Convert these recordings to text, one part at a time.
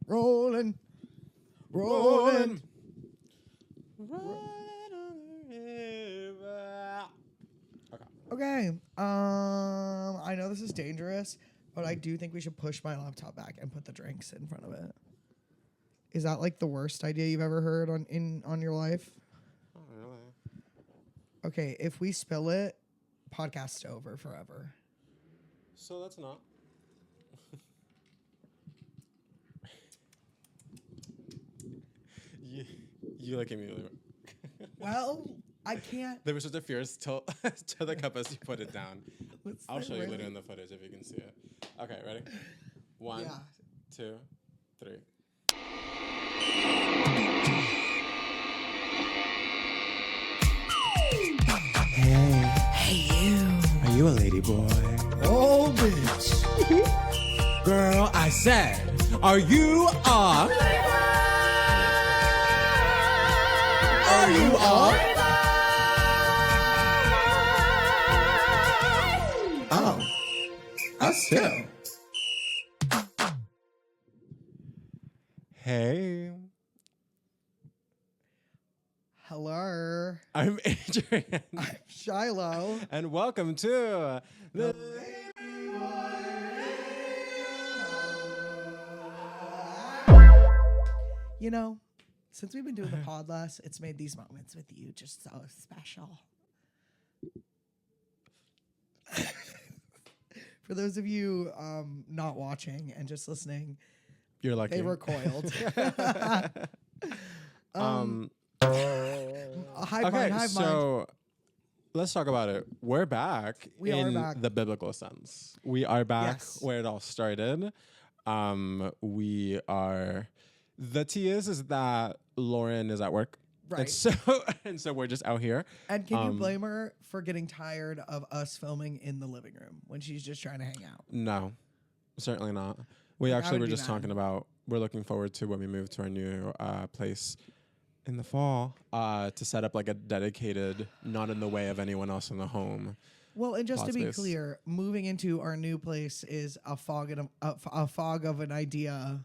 rolling, rolling. Okay. I know this is dangerous, but I do think we should push my laptop back and put the drinks in front of it. Is that like the worst idea you've ever heard on your life? Oh, really? Okay, if we spill it, podcast's over forever. So let's not. you like immediately. Well, I can't. There was such a fierce tilt to the cup as you put it down. I'll show you later in the footage if you can see it. Okay, ready? 1, 2, 3. Hey, you. Are you a ladyboy? Oh, bitch. Girl, I said, are you a... Are you all? Oh, us too. Hey. Hello. I'm Adrian. I'm Shiloh. And welcome to the You know, since we've been doing the pod less, it's made these moments with you just so special. For those of you not watching and just listening, You're lucky. they recoiled. Hive mind. So let's talk about it. We're back We are back. the biblical sense. We are back Yes. where it all started. We are. The tea is that Lauren is at work. Right. And so we're just out here. And can you blame her for getting tired of us filming in the living room when she's just trying to hang out? No, certainly not. We Like, I actually would were be just mad. talking about, we're looking forward to when we move to our new place in the fall to set up like a dedicated, not in the way of anyone else in the home. Well, and just Pod to be space. clear, moving into our new place is a fog of an idea,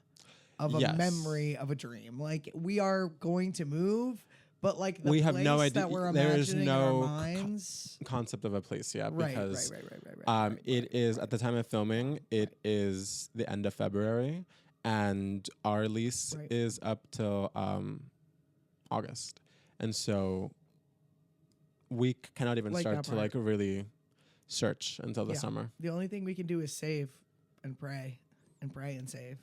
of a Yes. memory, of a dream. Like, we are going to move, but like the We have place no idea- that we're there is imagining in no our minds. Concept of a place yet Right, because right. it is at the time of filming, it is the end of February and our lease Right. is up till August. And so we cannot even Like start that to part. like really search until the Yeah. summer. The only thing we can do is save and pray and save.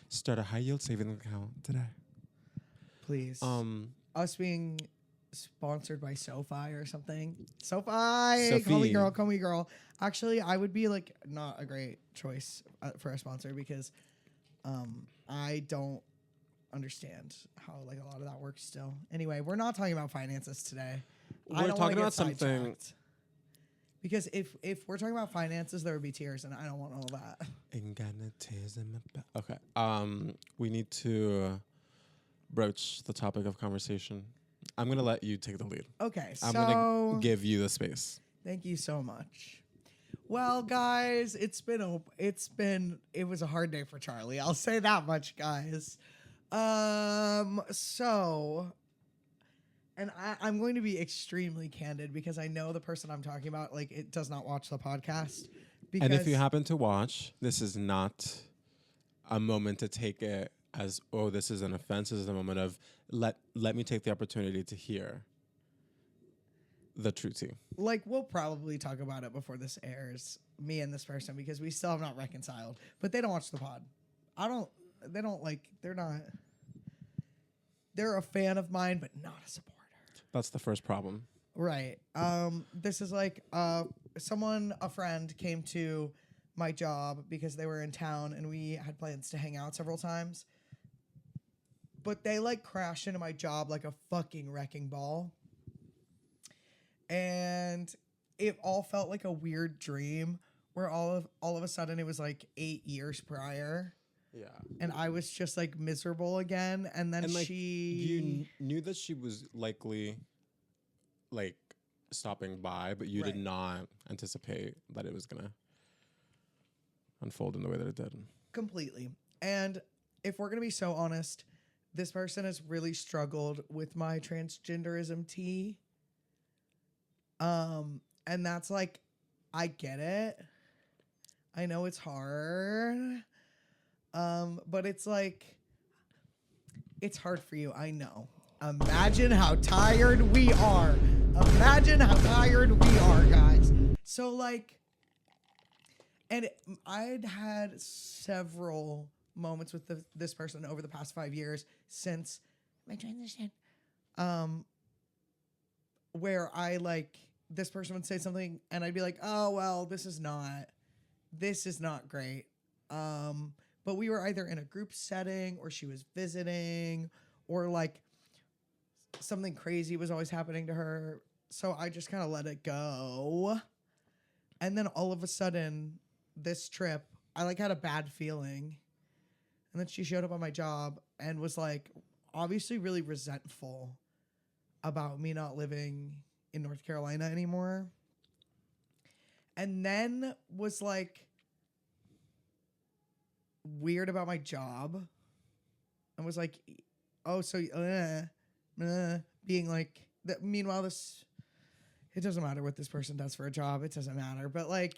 Start a high yield savings account today. Please. Us being sponsored by SoFi or something. SoFi, call me Sophie. girl. Actually, I would be like not a great choice for a sponsor because I don't understand how like a lot of that works still. Anyway, we're not talking about finances today. I We're don't wanna talking get about something. sidetracked. Because if we're talking about finances, there would be tears, and I don't want all that. Ain't got no tears in my back. Okay. We need to broach the topic of conversation. I'm gonna let you take the lead. Okay, I'm so gonna give you the space. thank you so much. Well, guys, it was a hard day for Charlie. I'll say that much, guys. And I'm going to be extremely candid because I know the person I'm talking about, like, it does not watch the podcast. Because And if you happen to watch, this is not a moment to take it as, oh, this is an offense. This is a moment of let me take the opportunity to hear the true tea. like, we'll probably talk about it before this airs, me and this person, because we still have not reconciled. But they don't watch the pod. They're a fan of mine, but not a supporter. That's the first problem. Right. This is like a friend came to my job because they were in town and we had plans to hang out several times. But they like crashed into my job like a fucking wrecking ball. And it all felt like a weird dream where all of a sudden it was like 8 years prior. Yeah. And I was just like miserable again. And then And like she you knew that she was likely like stopping by, but you did Right. not anticipate that it was gonna unfold in the way that it did. Completely. And if we're going to be so honest, this person has really struggled with my transgenderism tea. And that's like, I get it. I know it's hard. But it's like, it's hard for you. I know. Imagine how tired we are. Imagine how tired we are, guys. So like, and I'd had several moments with this person over the past 5 years since my transition, where I like, this person would say something and I'd be like, oh, well, this is not great. But we were either in a group setting or she was visiting or like something crazy was always happening to her. So I just kind of let it go. And then all of a sudden this trip, I like had a bad feeling. And then she showed up on my job and was like obviously really resentful about me not living in North Carolina anymore. And then was like weird about my job and was like, oh, so being like that. Meanwhile, it doesn't matter what this person does for a job. It doesn't matter. But like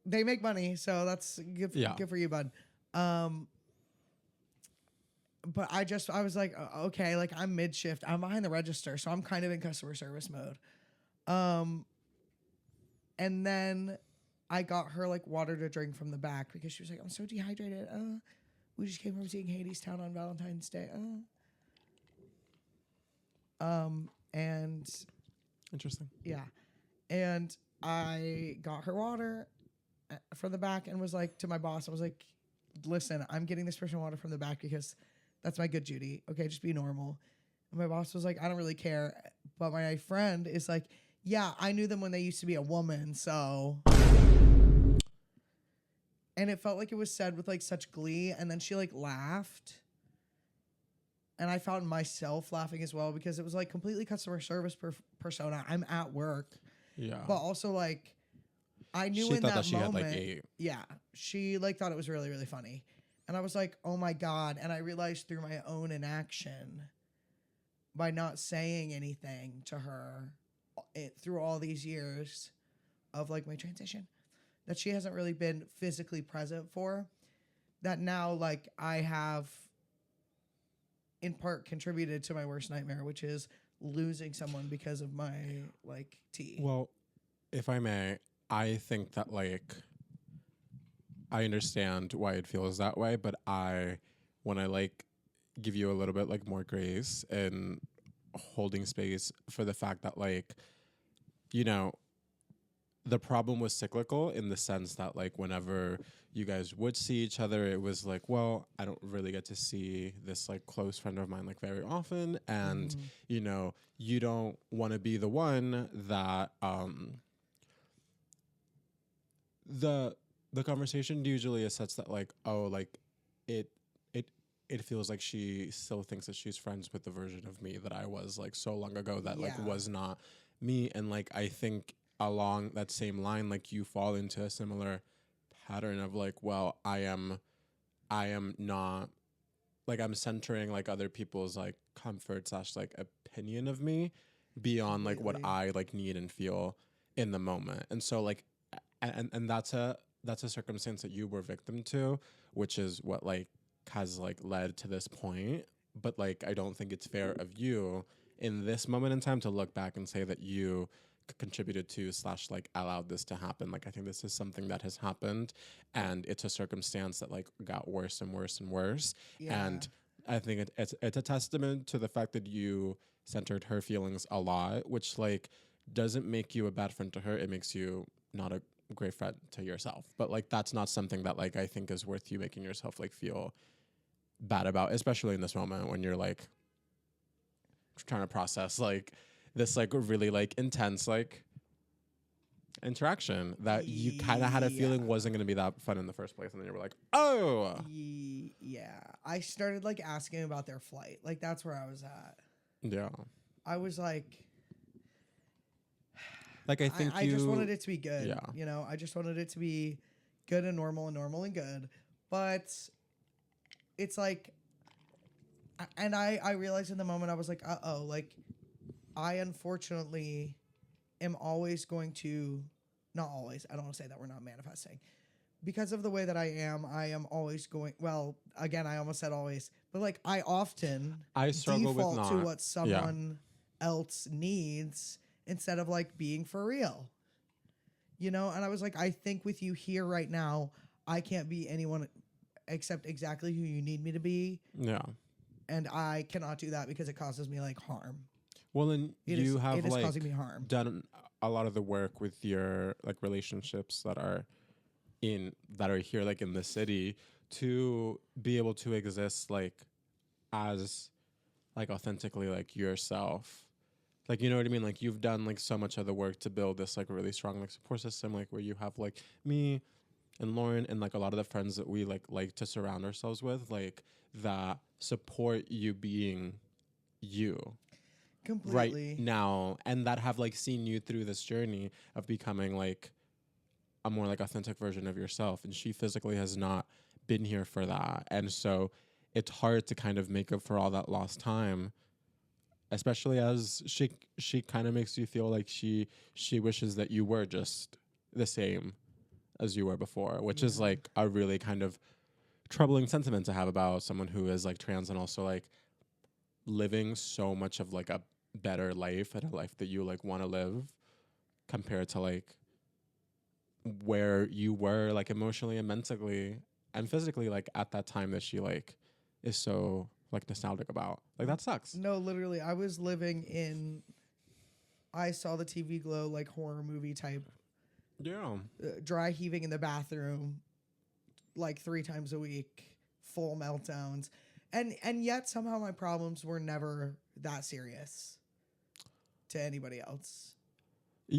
they make money. So that's good for you, bud. But I was like, okay, like I'm mid shift. I'm behind the register. So I'm kind of in customer service mode. And then I got her like water to drink from the back because she was like, I'm so dehydrated. We just came from seeing Hadestown on Valentine's Day. And Interesting. yeah. And I got her water from the back and was like to my boss, I was like, listen, I'm getting this person water from the back because that's my good Judy. Okay, just be normal. And my boss was like, I don't really care. But my friend is like, yeah, I knew them when they used to be a woman, so. And it felt like it was said with like such glee. And then she like laughed. And I found myself laughing as well because it was like completely customer service persona. I'm at work. Yeah. But also like, I knew she in thought that she moment. Had like yeah. She like thought it was really, really funny. And I was like, oh my God. And I realized through my own inaction, by not saying anything to her through all these years of like my transition, that she hasn't really been physically present for, that now like I have in part contributed to my worst nightmare, which is losing someone because of my like tea. Well, if I may, I think that like I understand why it feels that way, but when I like give you a little bit like more grace and holding space for the fact that like, you know, the problem was cyclical in the sense that like whenever you guys would see each other, it was like, well, I don't really get to see this like close friend of mine like very often. And, you know, you don't want to be the one that the conversation usually is such that like, oh, like it feels like she still thinks that she's friends with the version of me that I was like so long ago that like was not me. And like I think along that same line, like you fall into a similar pattern of like, well, I am not like I'm centering like other people's like comfort / like opinion of me beyond like what I like need and feel in the moment. And so like and that's a circumstance that you were victim to, which is what like has like led to this point. But like I don't think it's fair of you in this moment in time to look back and say that you contributed to / like allowed this to happen. Like I think this is something that has happened and it's a circumstance that like got worse and worse and worse. And I think it's a testament to the fact that you centered her feelings a lot, which like doesn't make you a bad friend to her. It makes you not a great friend to yourself. But like that's not something that like I think is worth you making yourself like feel bad about, especially in this moment when you're like trying to process like this like really like intense like interaction that you kind of had a feeling wasn't going to be that fun in the first place, and then you were like, oh yeah. I started like asking about their flight. Like that's where I was at. Yeah, I was like I think I just wanted it to be good. Yeah, you know, I just wanted it to be good and normal and good. But it's like, and I realized in the moment, I was like, uh-oh, like, I unfortunately am always going to, not always, I don't want to say that we're not manifesting. Because of the way that I am always going, well, again, I almost said always, but like I often I struggle with default to not. what someone else needs instead of like being for real. You know, and I was like, I think with you here right now, I can't be anyone except exactly who you need me to be. Yeah. And I cannot do that because it causes me like harm. Well, and It you is have like causing me harm. done a lot of the work with your like relationships that are here like in the city to be able to exist like as like authentically like yourself. Like, you know what I mean? Like, you've done like so much of the work to build this like really strong like support system, like where you have like me and Lauren and like a lot of the friends that we like to surround ourselves with, like that support you being you Completely. right now, and that have like seen you through this journey of becoming like a more like authentic version of yourself. And she physically has not been here for that, and so it's hard to kind of make up for all that lost time, especially as she kind of makes you feel like she wishes that you were just the same as you were before, which is like a really kind of troubling sentiment to have about someone who is like trans and also like living so much of like a better life and a life that you like want to live compared to like where you were like emotionally and mentally and physically like at that time that she like is so like nostalgic about. Like, that sucks. No, literally, I was living in, I saw the TV glow like horror movie type, Yeah. dry heaving in the bathroom like 3 times a week, full meltdowns. And yet somehow my problems were never that serious to anybody else.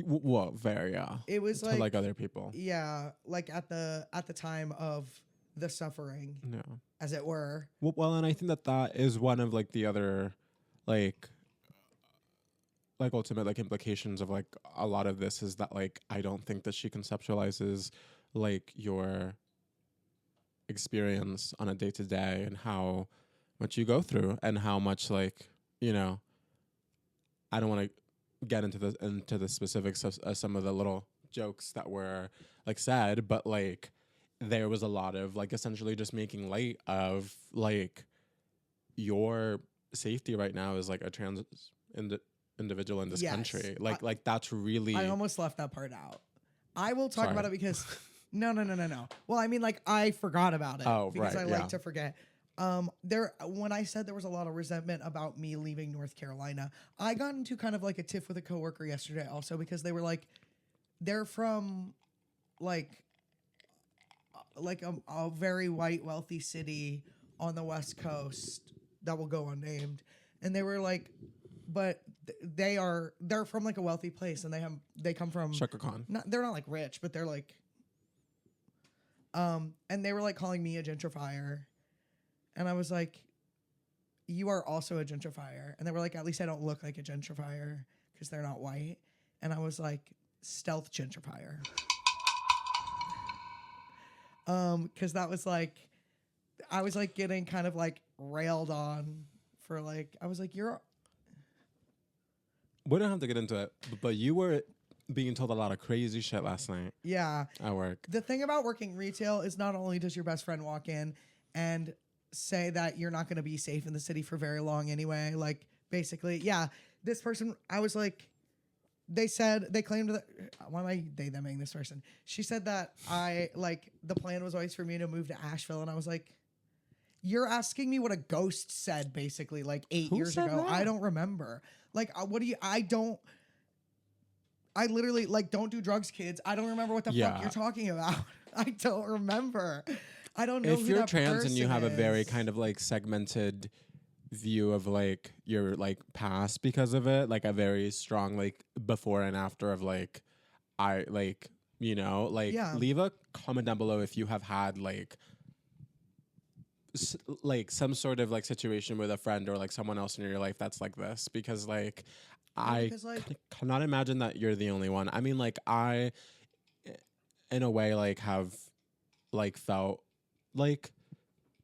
Well, very, yeah. It was to like other people. Yeah, like at the time of the suffering, Yeah. as it were. Well, and I think that is one of like the other like ultimate like implications of like a lot of this is that like I don't think that she conceptualizes like your experience on a day to day and how much you go through and how much like, you know, I don't want to get into the specifics of some of the little jokes that were like said, but like there was a lot of like essentially just making light of like your safety right now is like a trans individual in this Yes. country. Like that's really. I almost left that part out. I will talk Sorry. about it because no. Well, I mean, like I forgot about it because right, I yeah. like to forget. When I said there was a lot of resentment about me leaving North Carolina, I got into kind of like a tiff with a coworker yesterday also because they were like, they're from like a very white wealthy city on the West Coast that will go unnamed, and they were like, but they're from like a wealthy place and they come from Shaka Khan. They're not like rich, but they're like and they were like calling me a gentrifier, and I was like, you are also a gentrifier. And they were like, at least I don't look like a gentrifier because they're not white. And I was like, stealth gentrifier. Because that was like, I was like getting kind of like railed on for like, I was like, you're. We don't have to get into it, but you were being told a lot of crazy shit last night. Yeah. At work. The thing about working retail is not only does your best friend walk in and say that you're not going to be safe in the city for very long anyway, like basically, yeah, this person, I was like, they claimed that, why am I they-theming this person? She said that the plan was always for me to move to Asheville, and I was like, you're asking me what a ghost said basically like 8 Who years said ago. that? I don't remember. Like, I literally like don't do drugs, kids. I don't remember what the fuck you're talking about. I don't remember. I don't know If who you're that trans and you have a very is. kind of like segmented view of like your like past because of it, like a very strong like before and after of like I like, you know, like leave a comment down below if you have had like like some sort of like situation with a friend or like someone else in your life that's like this, because like I cannot imagine that you're the only one. I mean, like I in a way like have like felt like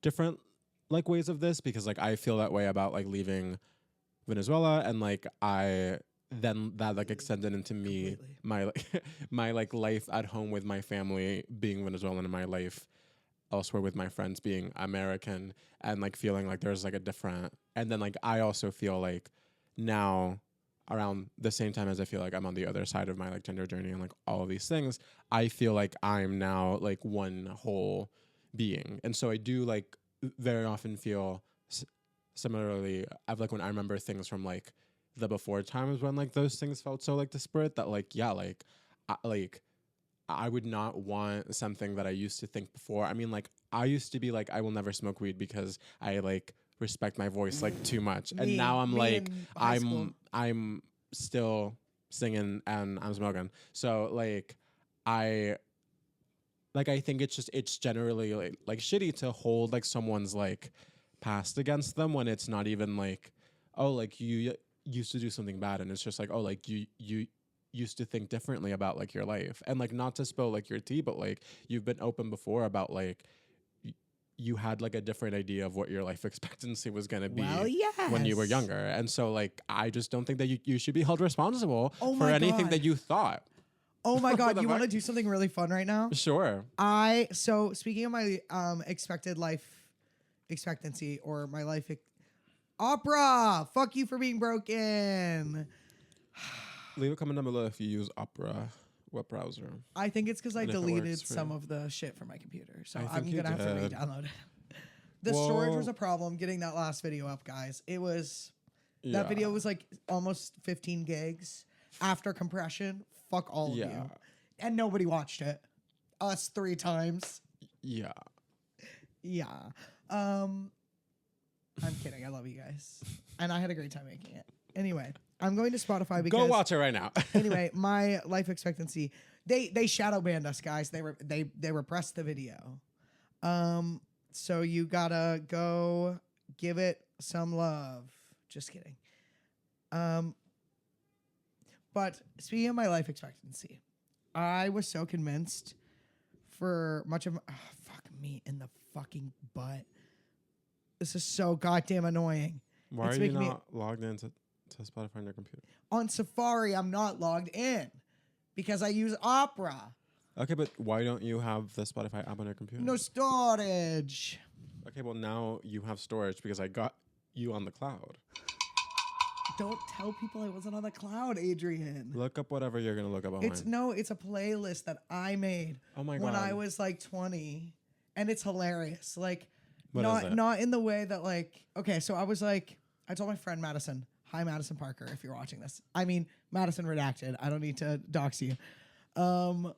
different like ways of this, because like I feel that way about like leaving Venezuela, and like I then that like extended into me Completely. my like my like life at home with my family being Venezuelan, and my life elsewhere with my friends being American, and like feeling like there's like a different, and then like I also feel like now around the same time as I feel like I'm on the other side of my like gender journey and like all of these things, I feel like I'm now like one whole being. And so I do like very often feel similarly. I've like when I remember things from like the before times when like those things felt so like disparate, that like yeah, like I would not want something that I used to think before. I mean, like I used to be like, I will never smoke weed because I like respect my voice like too much, and now I'm like I'm still singing and I'm smoking. So like I think it's generally like shitty to hold like someone's like past against them when it's not even like, oh, like you used to do something bad, and it's just like, oh, like you used to think differently about like your life, and like not to spill like your tea, but like you've been open before about like you had like a different idea of what your life expectancy was going to be when you were younger. And so like I just don't think that you should be held responsible for anything that you thought. Oh my God, you want to do something really fun right now? Sure. So speaking of my expected life expectancy, or my life Opera, fuck you for being broken. Leave a comment down below if you use Opera web browser. I think it's because I deleted some of the shit from my computer, so I'm gonna have to re-download it. The storage was a problem getting that last video up, guys. It was that video was like almost 15 gigs after compression. Fuck all of you, and nobody watched it. Us 3 times. Yeah. I'm kidding. I love you guys, and I had a great time making it. Anyway, I'm going to Spotify because go watch it right now. Anyway, my life expectancy. They shadow banned us, guys. They repressed the video. So you gotta go give it some love. Just kidding. But speaking of my life expectancy, I was so convinced for much of fuck me in the fucking butt. This is so goddamn annoying. Why are you not logged into Spotify on your computer? On Safari, I'm not logged in because I use Opera. Okay, but why don't you have the Spotify app on your computer? No storage. Okay, well now you have storage because I got you on the cloud. Don't tell people I wasn't on the cloud, Adrian. Look up whatever you're gonna look up online. It's a playlist that I made when I was like 20, and it's hilarious. Like not in the way that like, okay, so I was like, I told my friend Madison, hi Madison Parker, if you're watching this. I mean Madison redacted. I don't need to dox you. I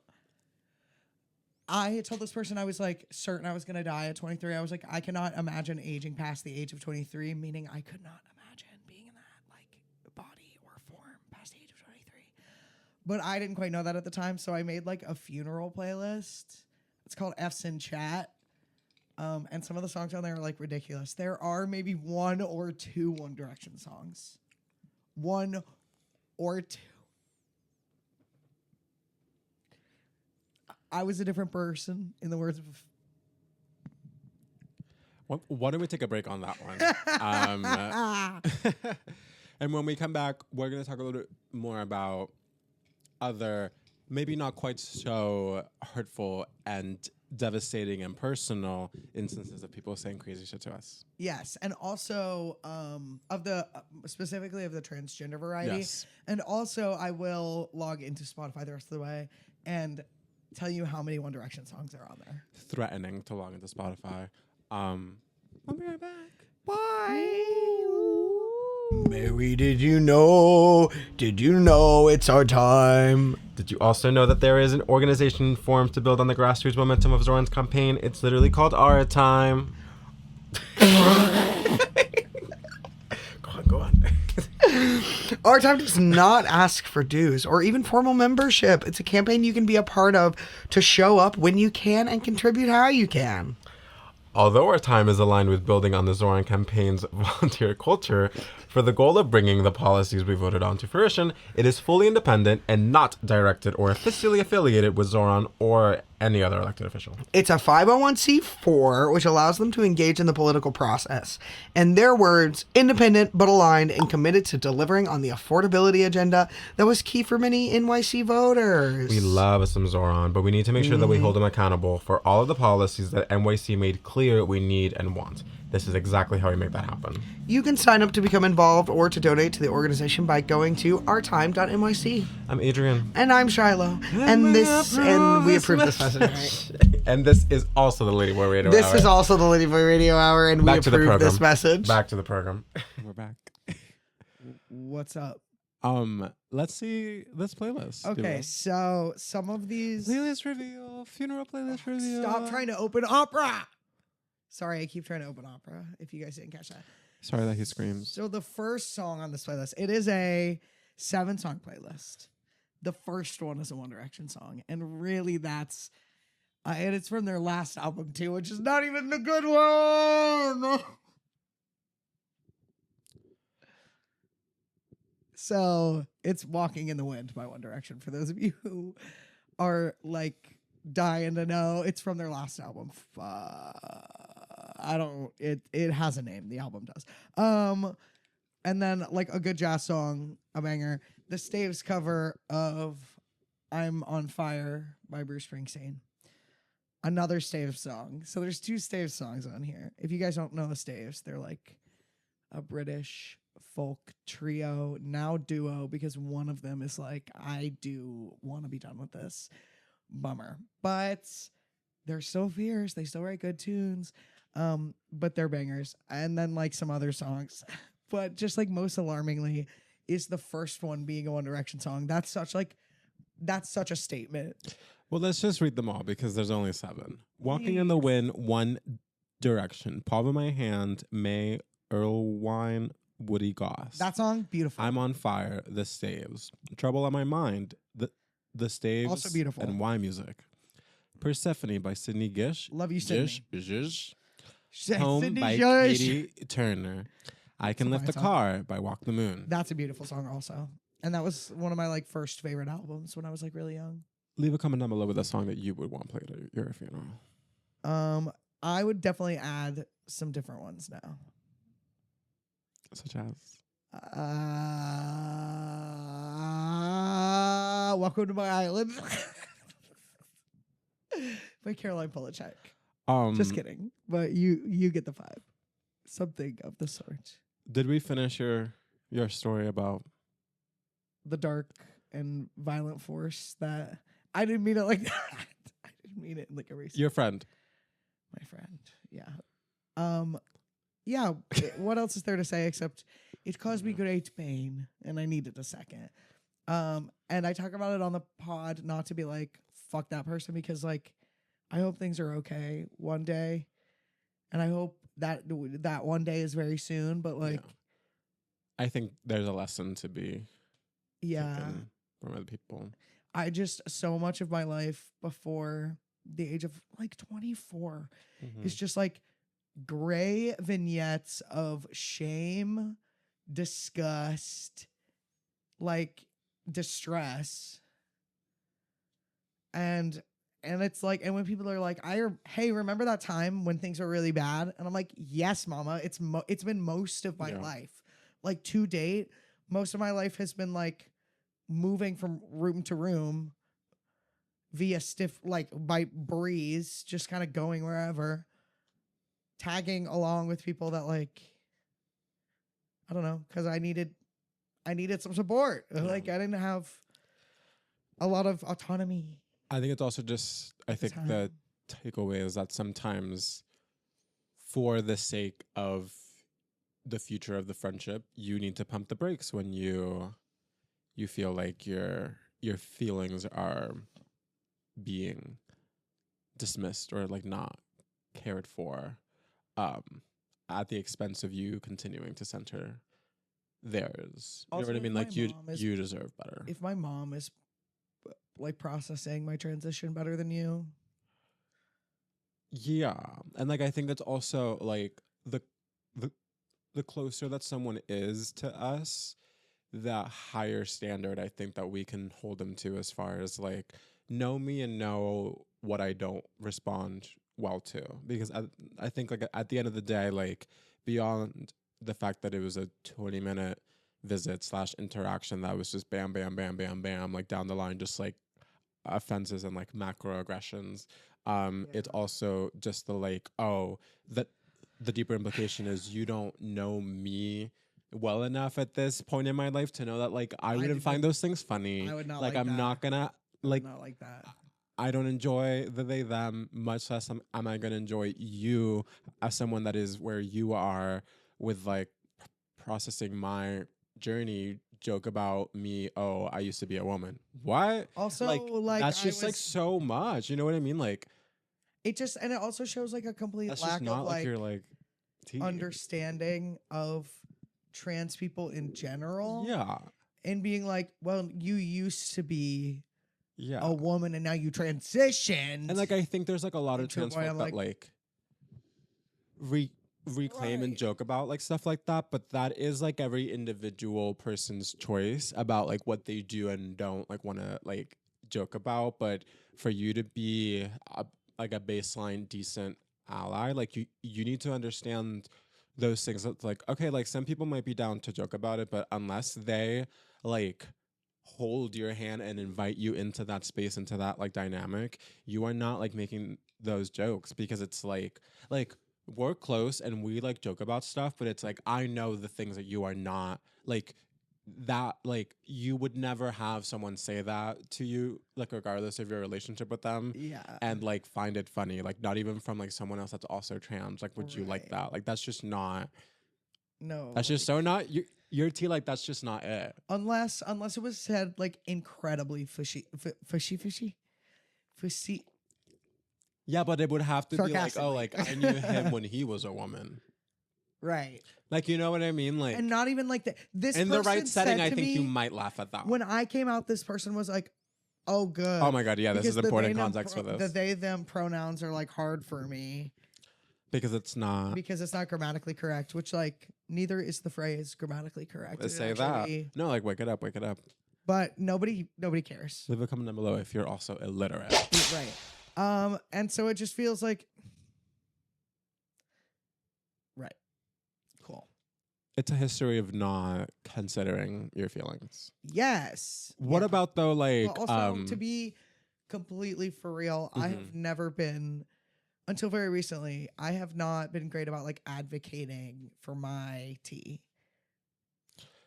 told this person I was like certain I was gonna die at 23. I was like, I cannot imagine aging past the age of 23, meaning I could not imagine being in that like body or form past the age of 23. But I didn't quite know that at the time, so I made like a funeral playlist. It's called F's in Chat. And some of the songs on there are like ridiculous. There are maybe 1 or 2 One Direction songs. 1 or 2. I was a different person, in the words of... Why don't we take a break on that one? And when we come back, we're going to talk a little bit more about other, maybe not quite so hurtful and devastating and personal instances of people saying crazy shit to us. Yes, and also of the specifically of the transgender variety. Yes. And also I will log into Spotify the rest of the way and tell you how many One Direction songs are on there. Threatening to log into Spotify. I'll be right back. Bye. Mary, did you know it's our time? Did you also know that there is an organization formed to build on the grassroots momentum of Zoran's campaign? It's literally called Our Time. Go on. Our Time does not ask for dues or even formal membership. It's a campaign you can be a part of to show up when you can and contribute how you can. Although Our Time is aligned with building on the Zoran campaign's volunteer culture for the goal of bringing the policies we voted on to fruition, it is fully independent and not directed or officially affiliated with Zoran or any other elected official. It's a 501c4, which allows them to engage in the political process. In their words, independent but aligned and committed to delivering on the affordability agenda that was key for many NYC voters. We love some Zoran, but we need to make sure that we hold him accountable for all of the policies that NYC made clear we need and want. This is exactly how we make that happen. You can sign up to become involved or to donate to the organization by going to ourtime.nyc. I'm Adrian. And I'm Shiloh. And we approve this message, right? And this is also the Ladyboy Radio Hour. This is also the Ladyboy Radio Hour, and we approve this message. Back to the program. We're back. What's up? Let's see this playlist. Okay, so some of these playlist reveal, funeral playlist reveal. Stop trying to open opera. Sorry, I keep trying to open opera. If you guys didn't catch that. Sorry that he screams. So the first song on this playlist, it is a 7-song playlist. The first one is a One Direction song, and really that's, and it's from their last album too, which is not even the good one. So it's "Walking in the Wind" by One Direction. For those of you who are like dying to know, it's from their last album. It has a name. The album does. And then like a good jazz song, a banger. The Staves cover of "I'm on Fire" by Bruce Springsteen. Another Staves song. So there's 2 Staves songs on here. If you guys don't know the Staves, they're like a British folk trio, now duo, because one of them is like, I do want to be done with this. Bummer. But they're still fierce. They still write good tunes. But they're bangers. And then like some other songs. But just like most alarmingly is the first one being a One Direction song. That's such a statement. Well, let's just read them all because there's only 7. Walking in the Wind, One Direction. Palm in My Hand, May Irwine, Woody Goss. That song, beautiful. I'm on Fire, The Staves. Trouble on My Mind, The Staves. Also beautiful. And Why Music. Persephone by Sydney Gish. Love you, Sydney. Gish. Sydney Home by Gish. Katie Turner. I Can Lift the Car by Walk the Moon. That's a beautiful song also. And that was one of my like first favorite albums when I was like really young. Leave a comment down below with a song that you would want played at your funeral. I would definitely add some different ones now. Such as? Welcome to My Island by Caroline Polachek. Just kidding. But you get the vibe. Something of the sort. Did we finish your story about the dark and violent force that I didn't mean it like that. I didn't mean it like a racist. Your friend. My friend. Yeah. Yeah. What else is there to say except it caused me great pain and I needed a second. And I talk about it on the pod not to be like, fuck that person, because like, I hope things are okay one day. And I hope that one day is very soon, but like. Yeah. I think there's a lesson to be taken from other people. I just, so much of my life before the age of like 24 is just like gray vignettes of shame, disgust, like distress. And it's like, and when people are like, hey, remember that time when things were really bad? And I'm like, yes, mama, it's been most of my life. Like to date, most of my life has been like moving from room to room via by breeze, just kind of going wherever, tagging along with people that like, I don't know, because I needed some support. Yeah. Like I didn't have a lot of autonomy. I think it's also just, I think the takeaway is that sometimes for the sake of the future of the friendship, you need to pump the brakes when you feel like your feelings are being dismissed or like not cared for at the expense of you continuing to center theirs. You know what I mean? Like you deserve better. If my mom is like processing my transition better than you. Yeah. And like I think that's also like the closer that someone is to us, the higher standard I think that we can hold them to as far as like know me and know what I don't respond well to, because I think like at the end of the day, like beyond the fact that it was a 20-minute visit / interaction that was just bam, bam, bam, bam, bam, like down the line, just like offenses and like macroaggressions. It's also just the like, oh, that the deeper implication is you don't know me well enough at this point in my life to know that like I wouldn't find those things funny. I would not like like I'm that. not gonna like Not like that. I don't enjoy the they them, much less am I gonna enjoy you as someone that is where you are with like processing my journey. Joke about me, oh, I used to be a woman. What? Also, that's just like so much. You know what I mean? Like it just, and it also shows like a complete that's lack just not of like your like understanding of trans people in general. Yeah. And being like, well, you used to be Yeah. a woman and now you transitioned. And like I think there's like a lot of to a trans point folk I'm that like reclaim and Right. joke about like stuff like that, but that is like every individual person's choice about like what they do and don't like want to like joke about. But for you to be like a baseline decent ally, like you need to understand those things. That's like, okay, like some people might be down to joke about it, but unless they like hold your hand and invite you into that space, into that like dynamic, you are not like making those jokes, because it's like we're close and we like joke about stuff, but it's like I know the things that you are not like that, like you would never have someone say that to you, like regardless of your relationship with them, and like find it funny, like not even from like someone else that's also trans. Like would you like that? Like that's just not, no, that's just so not your tea. Like that's just not it. Unless it was said like incredibly fishy. Yeah, but it would have to be like, oh, Sarcastically. like I knew him when he was a woman. Right. Like, you know what I mean? Like, And not even like that. This in the person right setting, said I to think me, you might laugh at that. When I came out, this person was like, oh, good. Oh my God, yeah, this Because is the important they, them context for this. The they, them pronouns are like hard for me Because it's not. because it's not grammatically correct, which like neither is the phrase grammatically correct. It Say actually- that. No, like wake it up, wake it up. But nobody cares. Leave a comment down below if you're also illiterate. Right. And so it just feels like right. Cool. It's a history of not considering your feelings. Yes. What Yeah. about though, like, Well, also, to be completely for real, I have never been, until very recently, I have not been great about like advocating for my tea.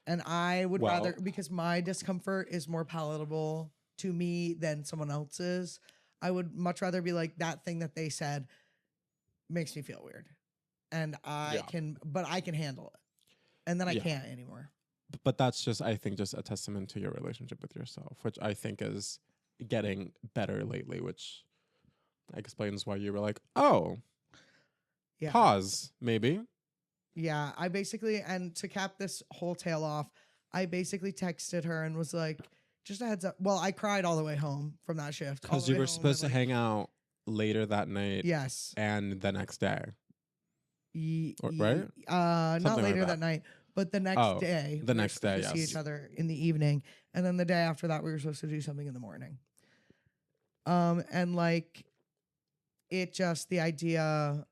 And I would rather, because my discomfort is more palatable to me than someone else's, I would much rather be like, that thing that they said makes me feel weird. And I can handle it. And then I can't anymore. But that's just, I think, just a testament to your relationship with yourself, which I think is getting better lately, which explains why you were like, oh, pause, maybe. Yeah, I basically, and to cap this whole tale off, I basically texted her and was like, just a heads up. Well, I cried all the way home from that shift. Because you were supposed to hang out later that night. Yes. And the next day. Right? Not later that night, but the next day. The next day, yes. See each other in the evening. And then the day after that, we were supposed to do something in the morning. And like, it just, the idea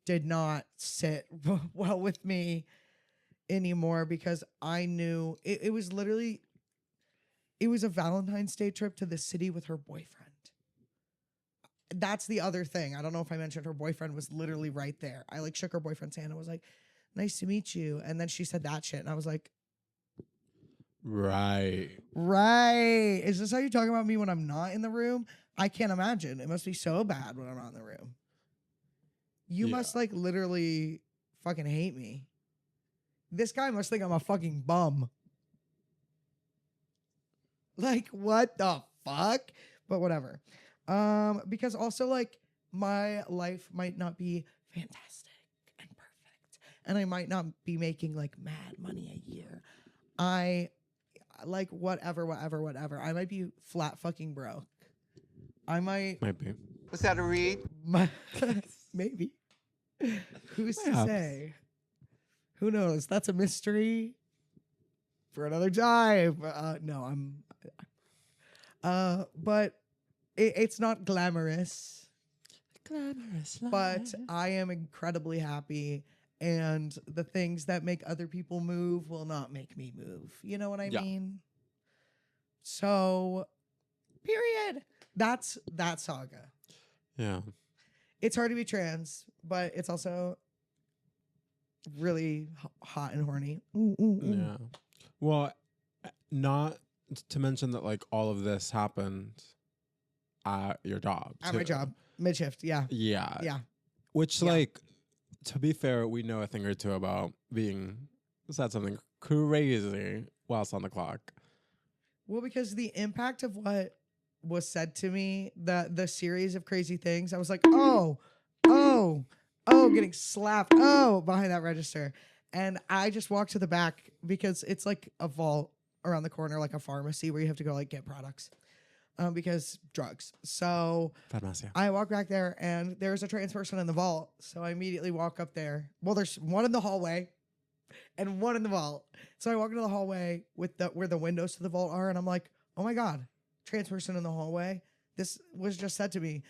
did not sit well with me anymore, because I knew it was literally, it was a Valentine's Day trip to the city with her boyfriend. That's the other thing. I don't know if I mentioned her boyfriend was literally right there. I like shook her boyfriend's hand and was like, nice to meet you. And then she said that shit. And I was like, right. Is this how you talk about me when I'm not in the room? I can't imagine. It must be so bad when I'm not in the room. You must like literally fucking hate me. This guy must think I'm a fucking bum. Like, what the fuck? But whatever. Because also like my life might not be fantastic and perfect, and I might not be making like mad money a year. I like whatever. I might be flat fucking broke. I might be. Was that a read? Maybe. Who's to say? Who knows? That's a mystery for another time. No, I'm. But it's not glamorous, Glamorous but I am incredibly happy. And the things that make other people move will not make me move. You know what I Yeah. mean? So, period. That's that saga. Yeah. It's hard to be trans, but it's also really hot and horny. Yeah. Well, not to mention that like all of this happened at your job. At my too. job, mid-shift. Yeah. Yeah. Yeah. Which, Yeah. like, to be fair, we know a thing or two about being said something crazy whilst on the clock. Well, because the impact of what was said to me, the series of crazy things, I was like, oh, getting slapped, behind that register. And I just walked to the back because it's like a vault around the corner, like a pharmacy where you have to go like get products because drugs. So Farmacia. I walk back there and there's a trans person in the vault. So I immediately walk up there. Well, there's one in the hallway and one in the vault. So I walk into the hallway with where the windows to the vault are, and I'm like, oh my God, trans person in the hallway. This was just said to me.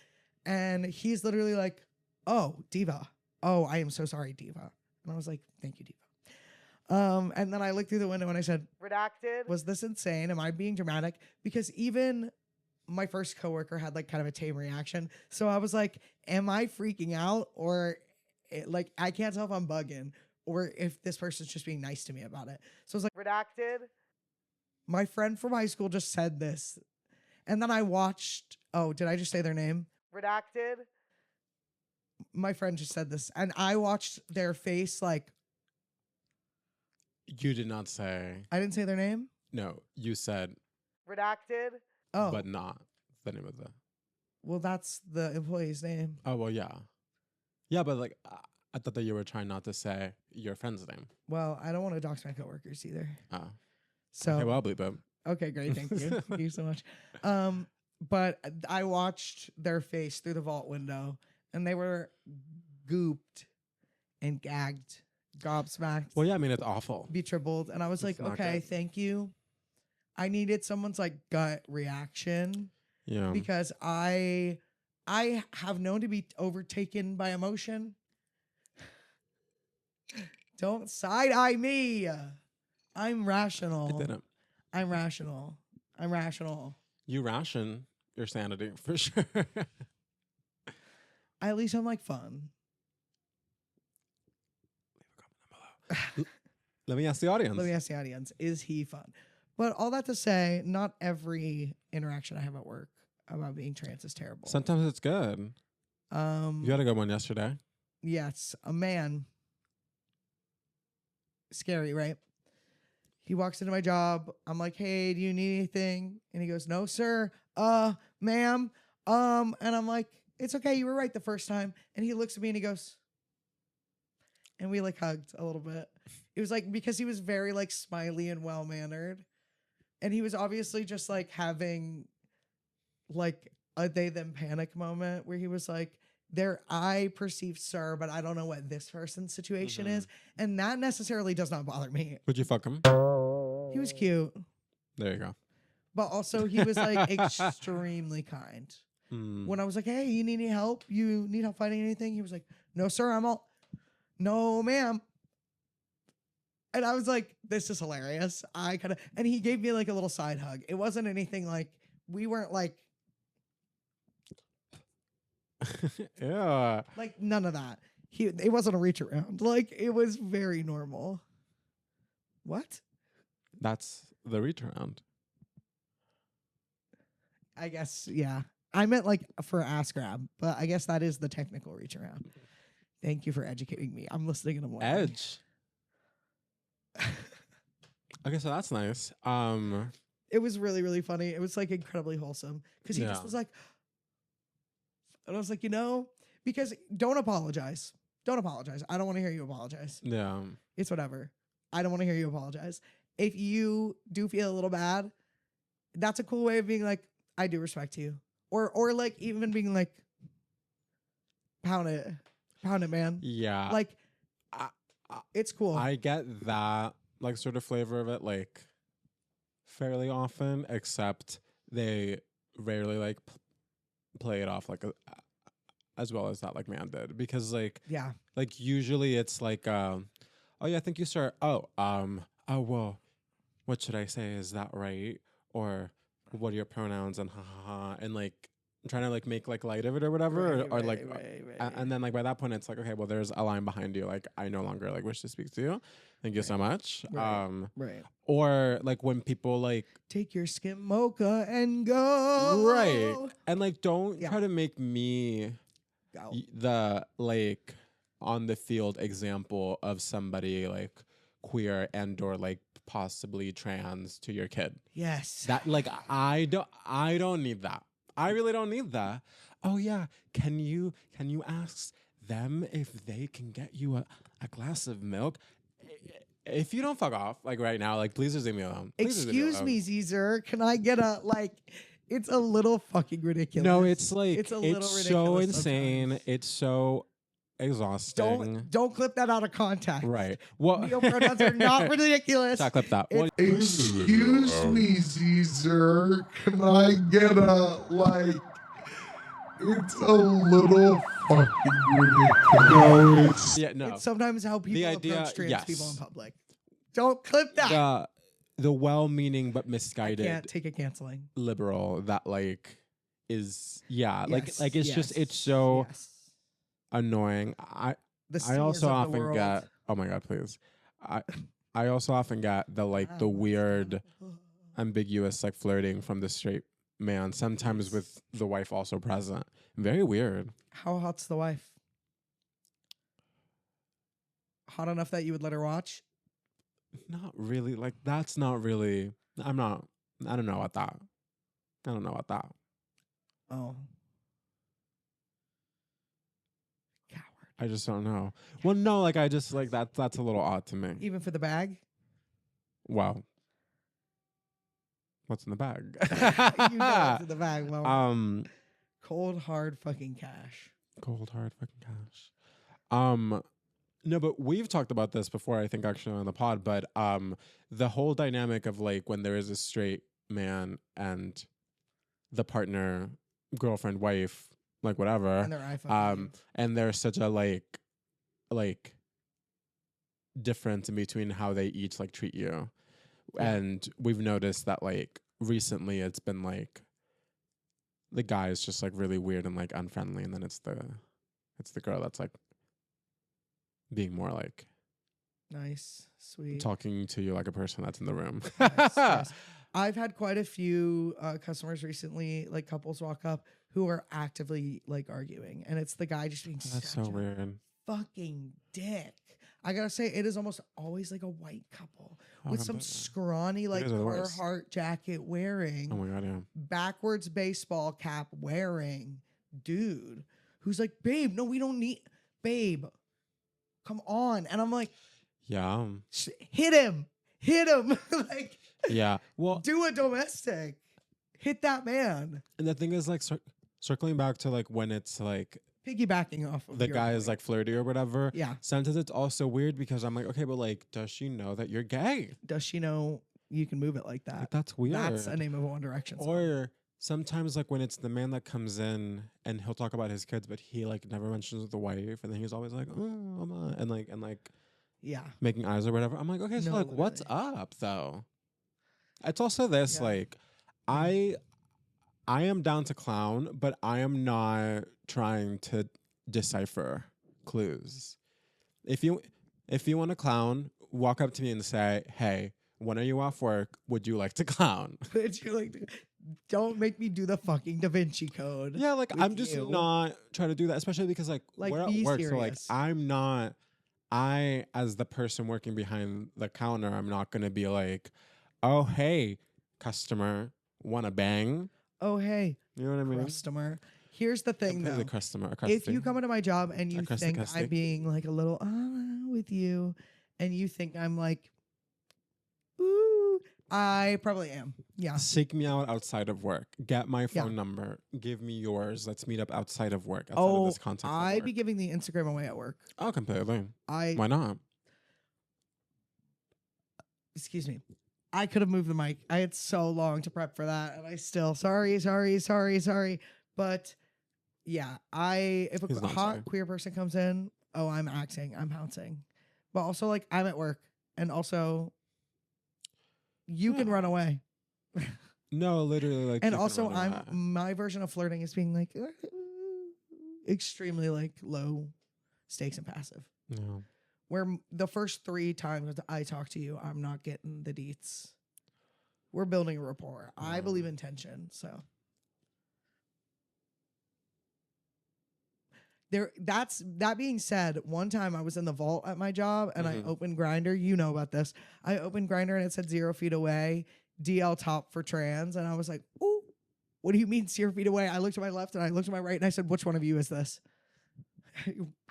And he's literally like, oh, Diva. Oh, I am so sorry, Diva. And I was like, thank you, Diva. And then I looked through the window and I said, redacted. Was this insane? Am I being dramatic? Because even my first coworker had like kind of a tame reaction. So I was like, am I freaking out? Or like, I can't tell if I'm bugging or if this person's just being nice to me about it. So I was like, redacted. My friend from high school just said this. And then I watched, oh, did I just say their name? Redacted. My friend just said this. And I watched their face like, You did not say. I didn't say their name. No, you said, Redacted. Oh, but not the name of the. well, that's the employee's name. Oh, well, yeah. Yeah, but like, I thought that you were trying not to say your friend's name. Well, I don't want to dox my coworkers either. Oh. So Okay, well, I'll bleep it. okay, great, thank you, thank you so much. But I watched their face through the vault window, and they were gooped and gagged, gobsmacked. Well, yeah, I mean, it's awful. Be tripled, and I was It's like, not okay, good. thank you. I needed someone's like gut reaction Yeah. because I have known to be overtaken by emotion. Don't side eye me. I'm rational. I didn't. I'm rational. I'm rational. You ration your sanity for sure. At least I'm like fun. Let me ask the audience. Let me ask the audience, is he fun? But all that to say, not every interaction I have at work about being trans is terrible. Sometimes it's good. You had a good one yesterday. Yes, a man. Scary, right? He walks into my job. I'm like, hey, do you need anything? And he goes, no, sir. Ma'am. And I'm like, it's okay. You were right the first time. And he looks at me and he goes, and we like hugged a little bit. It was like, because he was very like smiley and well-mannered. And he was obviously just like having like a they them panic moment where he was like, I perceive sir, but I don't know what this person's situation is. And that necessarily does not bother me. Would you fuck him? He was cute. There you go. But also he was like extremely kind. When I was like, hey, you need any help? You need help finding anything? He was like, no, sir, I'm all, no, ma'am. And I was like, this is hilarious. And he gave me like a little side hug. It wasn't anything like, we weren't like Yeah. like none of that. It wasn't a reach around. Like it was very normal. What? That's the reach around. I guess, yeah. I meant like for ass grab, but I guess that is the technical reach around. Thank you for educating me. I'm listening and I'm learning. Edge. Okay, so that's nice. It was really, really funny. It was like incredibly wholesome because he just Yeah. was like, and I was like, because don't apologize. Don't apologize. I don't want to hear you apologize. Yeah. It's whatever. I don't want to hear you apologize. If you do feel a little bad, that's a cool way of being like, I do respect you. Or like even being like, pound it, man. Yeah. Like, I- it's cool. I get that like sort of flavor of it like fairly often, except they rarely like play it off like as well as that like man did, because like Yeah. usually it's like oh yeah, I think you start oh well, what should I say, is that right, or what are your pronouns, and ha ha ha, and like trying to like make like light of it or whatever, or like and then like by that point it's like, okay, well there's a line behind you, like I no longer like wish to speak to you, thank you so much. Right. Or like when people like Take your skim mocha and go. right, and like don't Yeah. try to make me Go. the like on the field example of somebody like queer and or like possibly trans to your kid. Yes. That like I don't need that. I really don't need that. Oh yeah, can you ask them if they can get you a glass of milk? If you don't fuck off like right now, like please just leave me alone. Please just leave Excuse alone. me, Caesar. Can I get a like? It's a little fucking ridiculous. No, it's like it's a little it's ridiculous. so insane. Sometimes. It's so exhausting. Don't clip that out of context. Right. Well, Neopronouns are not ridiculous. Stop, clip that. What? Excuse me, Caesar. Can I get a, like, it's a little fucking ridiculous. Yeah, no. It's sometimes how people idea- approach trans yes. people in public. Don't clip that. The well-meaning but I misguided can't take a canceling. liberal that like is Yes, like it's just it's so yes. annoying. The I Sears also of the often world. get, oh my god, please. I also often get the like the weird ambiguous like flirting from the straight man, sometimes with the wife also present. Very weird. How hot's the wife? Hot enough that you would let her watch? Not really. Like that's not really. I don't know about that. I don't know about that. Oh. Coward. I just don't know. Well, no, like I just like that's a little odd to me. Even for the bag? Wow. What's in the bag? You know what's in the bag, Mo. Cold, hard fucking cash. Cold hard fucking cash. No, but we've talked about this before, I think actually on the pod, but the whole dynamic of like when there is a straight man and the partner, girlfriend, wife, like whatever, And their iPhone. and there's such a like difference in between how they each like treat you. Yeah. And we've noticed that like recently it's been like the guy is just like really weird and like unfriendly, and then it's the girl that's like being more like Nice, sweet. talking to you like a person that's in the room. Yes. I've had quite a few customers recently, like couples walk up who are actively like arguing, and it's the guy just being That's so such a weird. fucking dick. I gotta say, it is almost always like a white couple with some scrawny like These are the worst. Carhartt jacket wearing, Oh my god, yeah. backwards baseball cap wearing dude who's like, babe, no, we don't need, babe, come on. And I'm like, Yeah. hit him, like, Yeah. Well, do a domestic, hit that man. and the thing is like circling back to like when it's like Piggybacking off of the your guy is point. like flirty or whatever. Yeah. Sometimes it's also weird because I'm like, okay, but like, does she know that you're gay? Does she know you can move it like that? Like, that's weird. That's a name of a One Direction song. Or sometimes like when it's the man that comes in and he'll talk about his kids, but he like never mentions the wife, and then he's always like, oh, mama, and like Yeah. making eyes or whatever. I'm like, okay, so No, like, what's literally. up though? It's also this Yeah. like, I am down to clown, but I am not trying to decipher clues. If you want to clown, walk up to me and say, hey, when are you off work? Would you like to clown? Would you like to, don't make me do the fucking Da Vinci Code. Yeah, like with I'm just you. not trying to do that, especially because like we're at be work, so like serious. I as the person working behind the counter, I'm not gonna be like, oh hey, customer, wanna bang? Oh, hey, You know what I mean? customer. Here's the thing, The though. customer. If you come into my job and you Crusty, think crusty. I'm being like a little with you, and you think I'm like, ooh, I probably am. Yeah. Seek me out outside of work. Get my Yeah. phone number. Give me yours. Let's meet up outside of work. Outside of Oh, this context. of I'd work. be giving the Instagram away at work. Oh, completely. Why Why not? Excuse me. I could have moved the mic. I had so long to prep for that, and I still sorry. But yeah, if He's a not hot sorry. queer person comes in, oh, I'm acting, I'm pouncing. But also, like, I'm at work, and also, you can Yeah. run away. No, literally, like, And you can also, run away. my version of flirting is being like extremely like low stakes and passive. No. Where the first 3 times that I talk to you, I'm not getting the deets. We're building a rapport. I believe in tension, so. That being said, one time I was in the vault at my job and I opened Grinder. You know about this. I opened Grinder and it said 0 feet away, DL top for trans, and I was like, "Ooh, what do you mean 0 feet away?" I looked to my left and I looked to my right and I said, "Which one of you is this?"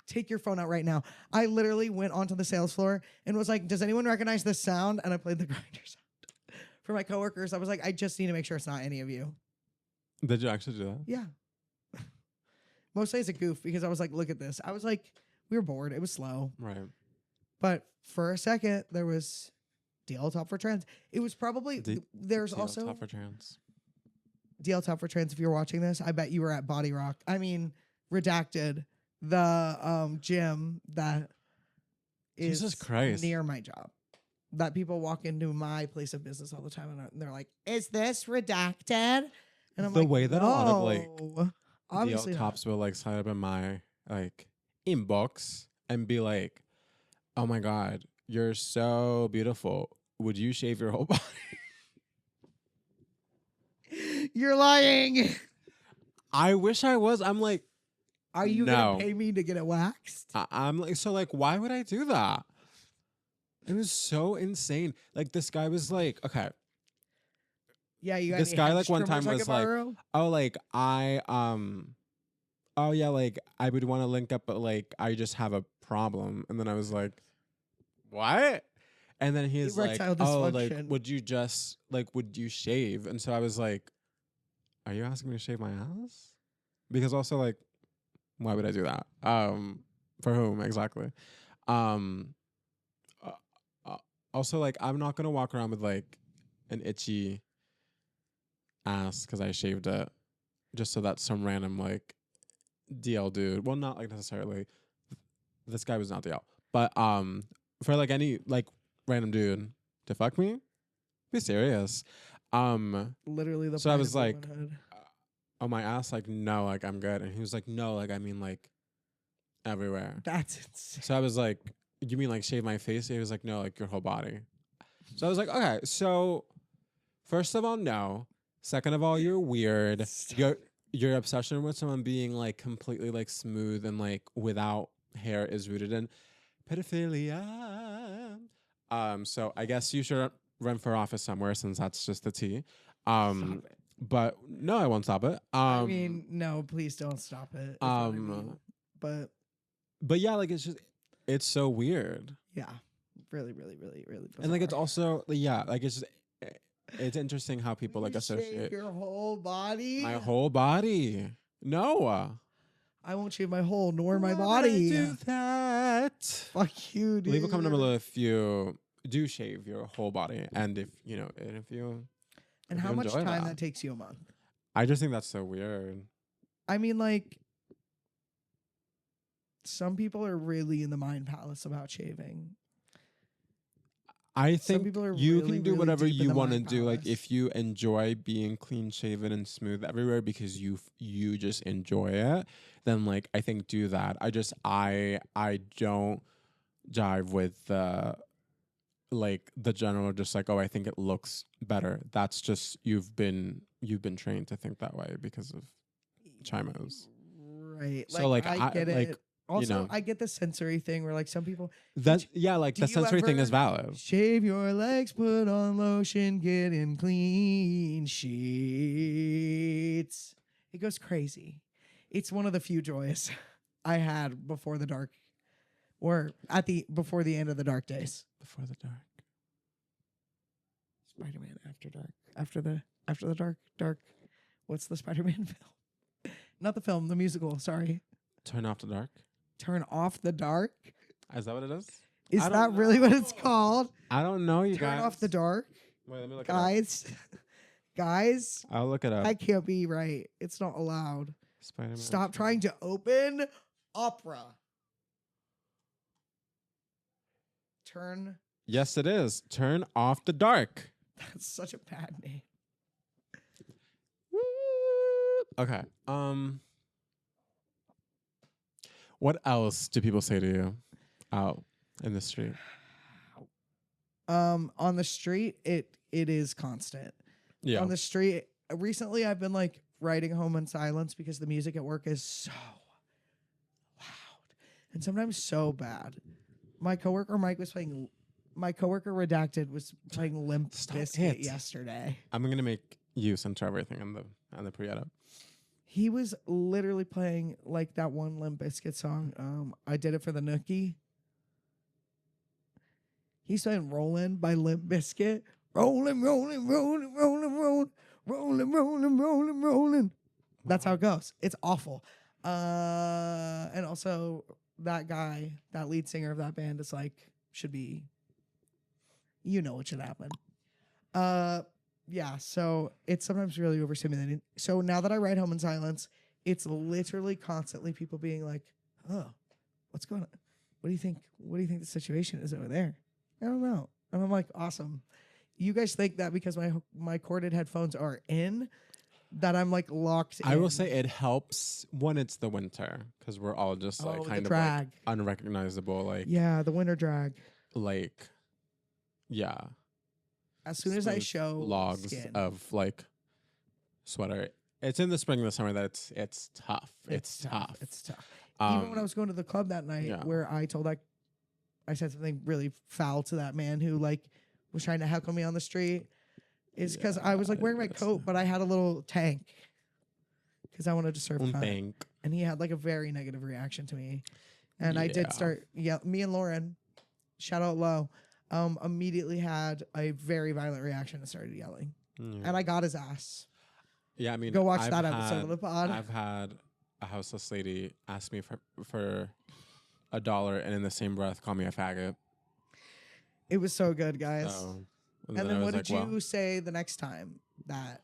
Take your phone out right now. I literally went onto the sales floor and was like, "Does anyone recognize this sound?" And I played the Grinder sound for my coworkers. I was like, "I just need to make sure it's not any of you." Did you actually do that? Yeah. Mostly as a goof because I was like, look at this. I was like, we were bored. It was slow. Right. But for a second, there was DL top for trans. It was probably, there's DL also top for trans. DL top for trans. If you're watching this, I bet you were at Body Rock. I mean, Redacted, the gym that is Jesus Christ. near my job. That people walk into my place of business all the time and they're like, "Is this Redacted?" And I'm The like, way that a lot of, like, "No." Obviously DL not. tops will, like, sign up in my, like, inbox and be like, "Oh my God, you're so beautiful. Would you shave your whole body?" You're lying. I wish I was. I'm like, Are you No. gonna pay me to get it waxed? I'm like, so, like, why would I do that? It was so insane. Like, this guy was like, okay, Yeah, you got this any guy, hedge like, one trimmers time I was could like, borrow? oh, like, oh yeah, like, I would want to link up, but, like, I just have a problem. And then I was like, what? And then he's like, Erectile oh, like, dysfunction. would you shave? And so I was like, are you asking me to shave my ass? Because also, like, why would I do that? For whom exactly? Um, Also, like, I'm not gonna walk around with, like, an itchy ass because I shaved it, just so that some random, like, DL dude. Well, not like necessarily. This guy was not DL, but for, like, any, like, random dude to fuck me, be serious. Literally the So I pride was of like, womanhood. oh, my ass, like, no, like, I'm good. And he was like, no, like, I mean, like, everywhere. That's insane. So I was like, you mean, like, shave my face? He was like, no, like, your whole body. So I was like, okay, so first of all, no. Second of all, you're weird. Your obsession with someone being, like, completely, like, smooth and, like, without hair is rooted in pedophilia. So I guess you should run for office somewhere since that's just the tea. Stop it. But no, I won't stop it. I mean, no, please don't stop it. in front of me. But yeah, like, it's so weird. Yeah, really, really, really, really. And, like, it's bizarre. also, yeah, like, it's just, it's interesting how people, like, You shave associate your whole body. my whole body. No. I won't shave my whole nor my Why would I body. do that. Fuck you, dude. Leave a comment below if you do shave your whole body, and if you know, and if you. And if how you much enjoy time that takes you a month? I just think that's so weird. I mean, like, some people are really in the mind palace about shaving. I Some think people are you really, can do really whatever deep in you the want to mind do. Like, palace. if you enjoy being clean shaven and smooth everywhere because you just enjoy it, then, like, I think do that. I don't jive with the, like, the general just like, oh, I think it looks better. That's just you've been trained to think that way because of chimos. Right. So, like, I get it. like, Also, know. I get the sensory thing where, like, some people That yeah, like, do the you sensory thing is ever valid. shave your legs, put on lotion, get in clean sheets. It goes crazy. It's one of the few joys I had before the dark, or before the end of the dark days. Before the dark. Spider-Man After Dark. After the dark. What's the Spider-Man film? Not the film, the musical. Sorry. Turn off the dark. Turn off the dark. Is that what it is? Is I that don't really what know. it's called? I don't know, you Turn guys. off the dark, Wait, let me look guys. Guys, it up. I'll look it up. I can't be right. It's not allowed. Spider-Man. Stop trying to open opera. Turn. Yes, it is. Turn off the dark. That's such a bad name. Okay. What else do people say to you out in the street? On the street, it is constant. Yeah. On the street, recently I've been like riding home in silence because the music at work is so loud and sometimes so bad. My coworker Redacted was playing Limp Bizkit yesterday. I'm gonna make you center everything on the pre-edit. He was literally playing like that one Limp Bizkit song. I Did It for the Nookie. He's playing "Rollin'" by Limp Bizkit. Rolling, rolling, rolling, rolling, rolling, rolling, rolling, rolling, rolling. That's how it goes. It's awful. And also that guy, that lead singer of that band, is like should be. You know what should happen. Yeah. So it's sometimes really overstimulating. So now that I ride home in silence, it's literally constantly people being like, "Oh, what's going on? What do you think? What do you think the situation is over there?" I don't know. And I'm like, awesome. You guys think that because my corded headphones are in, that I'm like locked in. I will say it helps when it's the winter because we're all just like kind of like unrecognizable. Like yeah, the winter drag. Like, yeah. As soon as I show logs skin. of like sweater, it's in the spring and the summer that it's tough. It's tough. It's tough. Even when I was going to the club that night, where I said something really foul to that man who like was trying to heckle me on the street, is because I was like wearing my coat, but I had a little tank because I wanted to serve time. And he had like a very negative reaction to me, and I did start me and Lauren, shout out Low, immediately had a very violent reaction and started yelling, and I got his ass. Yeah, I mean, go watch that episode of the pod. I've had a houseless lady ask me for $1 and in the same breath call me a faggot. It was so good, guys. And then what did you say the next time that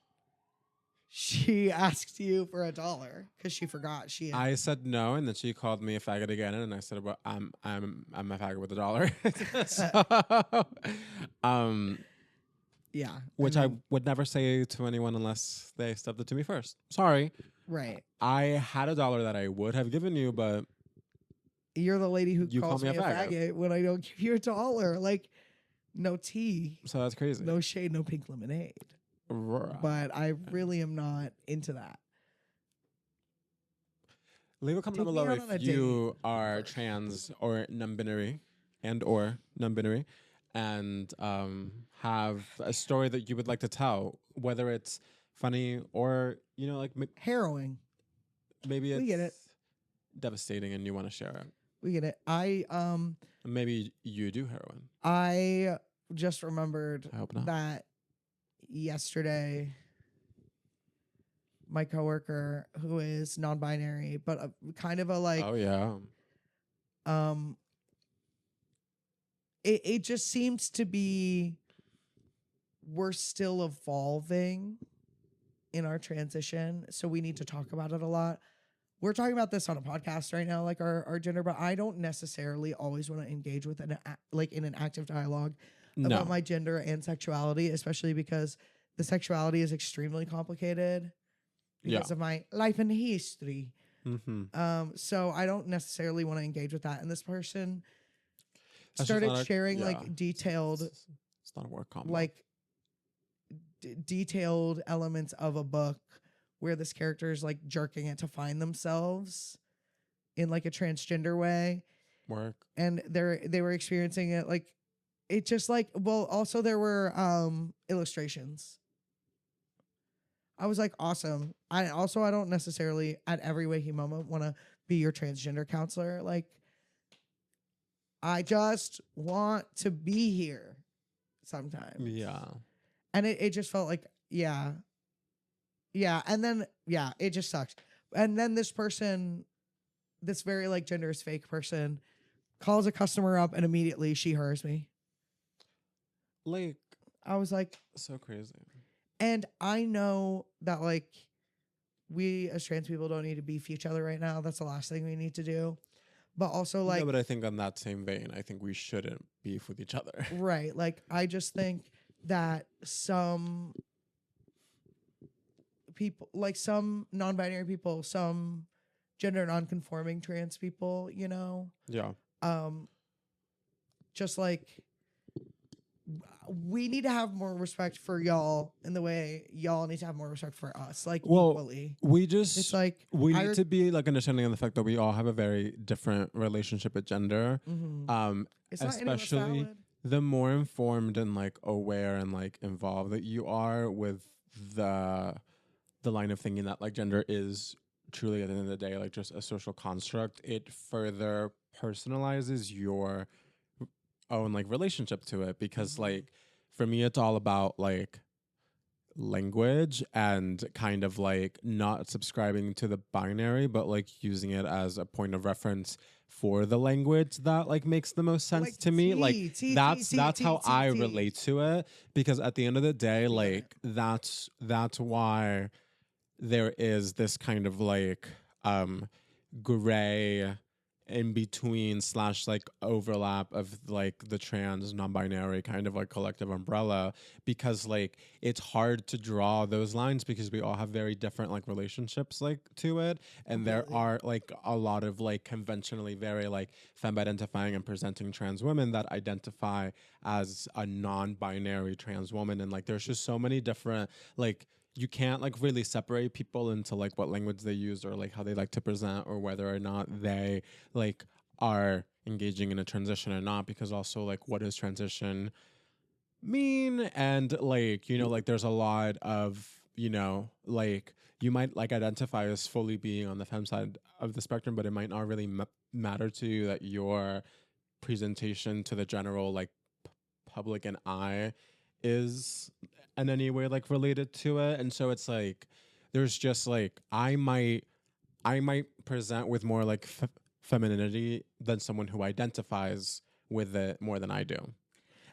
she asked you for $1 because she forgot I said no, and then she called me a faggot again, and I said, "Well, I'm a faggot with $1." So, yeah, which I would never say to anyone unless they stepped it to me first. Sorry, right? I had $1 that I would have given you, but you're the lady who calls me a faggot when I don't give you $1. Like, no tea. So that's crazy. No shade, no pink lemonade. But I really am not into that. Leave a comment below if you are trans or non-binary or non-binary and have a story that you would like to tell, whether it's funny or, you know, like harrowing. Maybe we get it. Devastating and you want to share it. We get it. Maybe you do heroin. I just remembered I hope not. that yesterday my coworker who is non-binary but kind of a like it just seems to be we're still evolving in our transition, so we need to talk about it a lot. We're talking about this on a podcast right now, like our gender, but I don't necessarily always want to engage with in an active dialogue about my gender and sexuality, especially because the sexuality is extremely complicated because of my life and history. So I don't necessarily want to engage with that. And this person started sharing like detailed, it's not a work combo. like detailed elements of a book where this character is like jerking it to find themselves in like a transgender way. And they were experiencing it like it just like, well, also there were illustrations. I was like, awesome. I don't necessarily at every waking moment want to be your transgender counselor. Like, I just want to be here sometimes. Yeah. And it just felt like, yeah. And then, it just sucks. And then this person, this very like gender is fake person, calls a customer up and immediately she hers me. Like, I was like, so crazy. And I know that like we as trans people don't need to beef each other right now. That's the last thing we need to do. But also, like, no, but I think on that same vein, I think we shouldn't beef with each other. right. Like, I just think that some people, like some non-binary people, some gender non-conforming trans people, you know, Yeah. just like we need to have more respect for y'all in the way y'all need to have more respect for us, like equally. We just It's like we need to be like understanding of the fact that we all have a very different relationship with gender. it's not any less Especially valid. the more informed and like aware and like involved that you are with the line of thinking that like gender is truly at the end of the day like just a social construct, it further personalizes your own like relationship to it, because like for me it's all about like language and kind of like not subscribing to the binary but like using it as a point of reference for the language that like makes the most sense Like to me. Like that's how I T. relate to it, because at the end of the day Speak on it. like that's why there is this kind of like gray in between slash like overlap of like the trans non-binary kind of like collective umbrella, because like it's hard to draw those lines because we all have very different like relationships like to it, and there are like a lot of like conventionally very like femme identifying and presenting trans women that identify as a non-binary trans woman, and like there's just so many different like you can't like really separate people into like what language they use or like how they like to present or whether or not they like are engaging in a transition or not, because also like what does transition mean, and like you know like there's a lot of you know like you might like identify as fully being on the femme side of the spectrum, but it might not really matter to you that your presentation to the general like public and eye is in any way like related to it. And so it's like there's just like I might present with more like femininity than someone who identifies with it more than I do.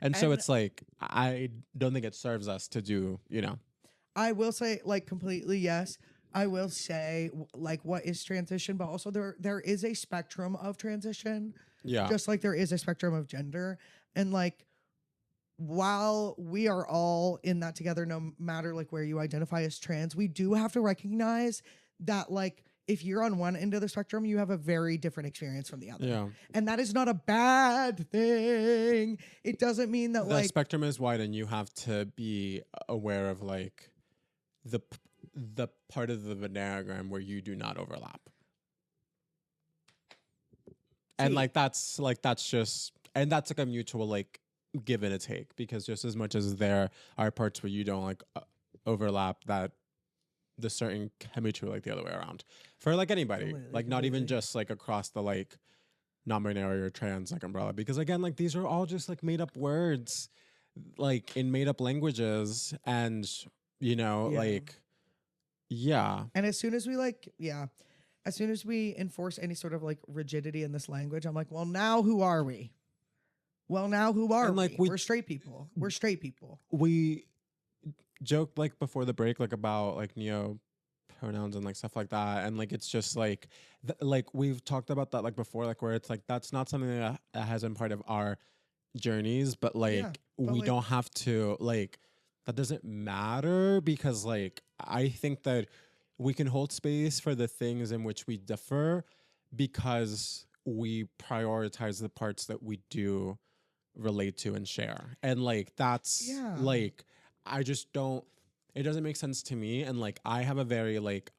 And so And- it's like I don't think it serves us to do, you know. I will say, like, completely yes. I will say, like, what is transition, but also there is a spectrum of transition, Yeah. just like there is a spectrum of gender, and like while we are all in that together, no matter like where you identify as trans, we do have to recognize that like if you're on one end of the spectrum, you have a very different experience from the other. Yeah. And that is not a bad thing. It doesn't mean that The like spectrum is wide and you have to be aware of like the part of the Venn diagram where you do not overlap. And like that's just and that's like a mutual like give and a take, because just as much as there are parts where you don't like overlap, that the certain can be true like the other way around for like anybody. Completely, Like not even completely. just like across the like non-binary or trans like umbrella, because again like these are all just like made up words like in made up languages, and you know Yeah. like yeah. And as soon as we as soon as we enforce any sort of like rigidity in this language, I'm like, well, now who are we? Well, now who are And, like, we? We're straight people. We're straight people. We joked like before the break like about like neo pronouns and like stuff like that, and like it's just like like we've talked about that like before, like where it's like that's not something that has been part of our journeys, but like Yeah, but, we like- don't have to like that doesn't matter, because like I think that we can hold space for the things in which we differ because we prioritize the parts that we do relate to and share. And like that's Yeah. like I just don't, it doesn't make sense to me. And like I have a very like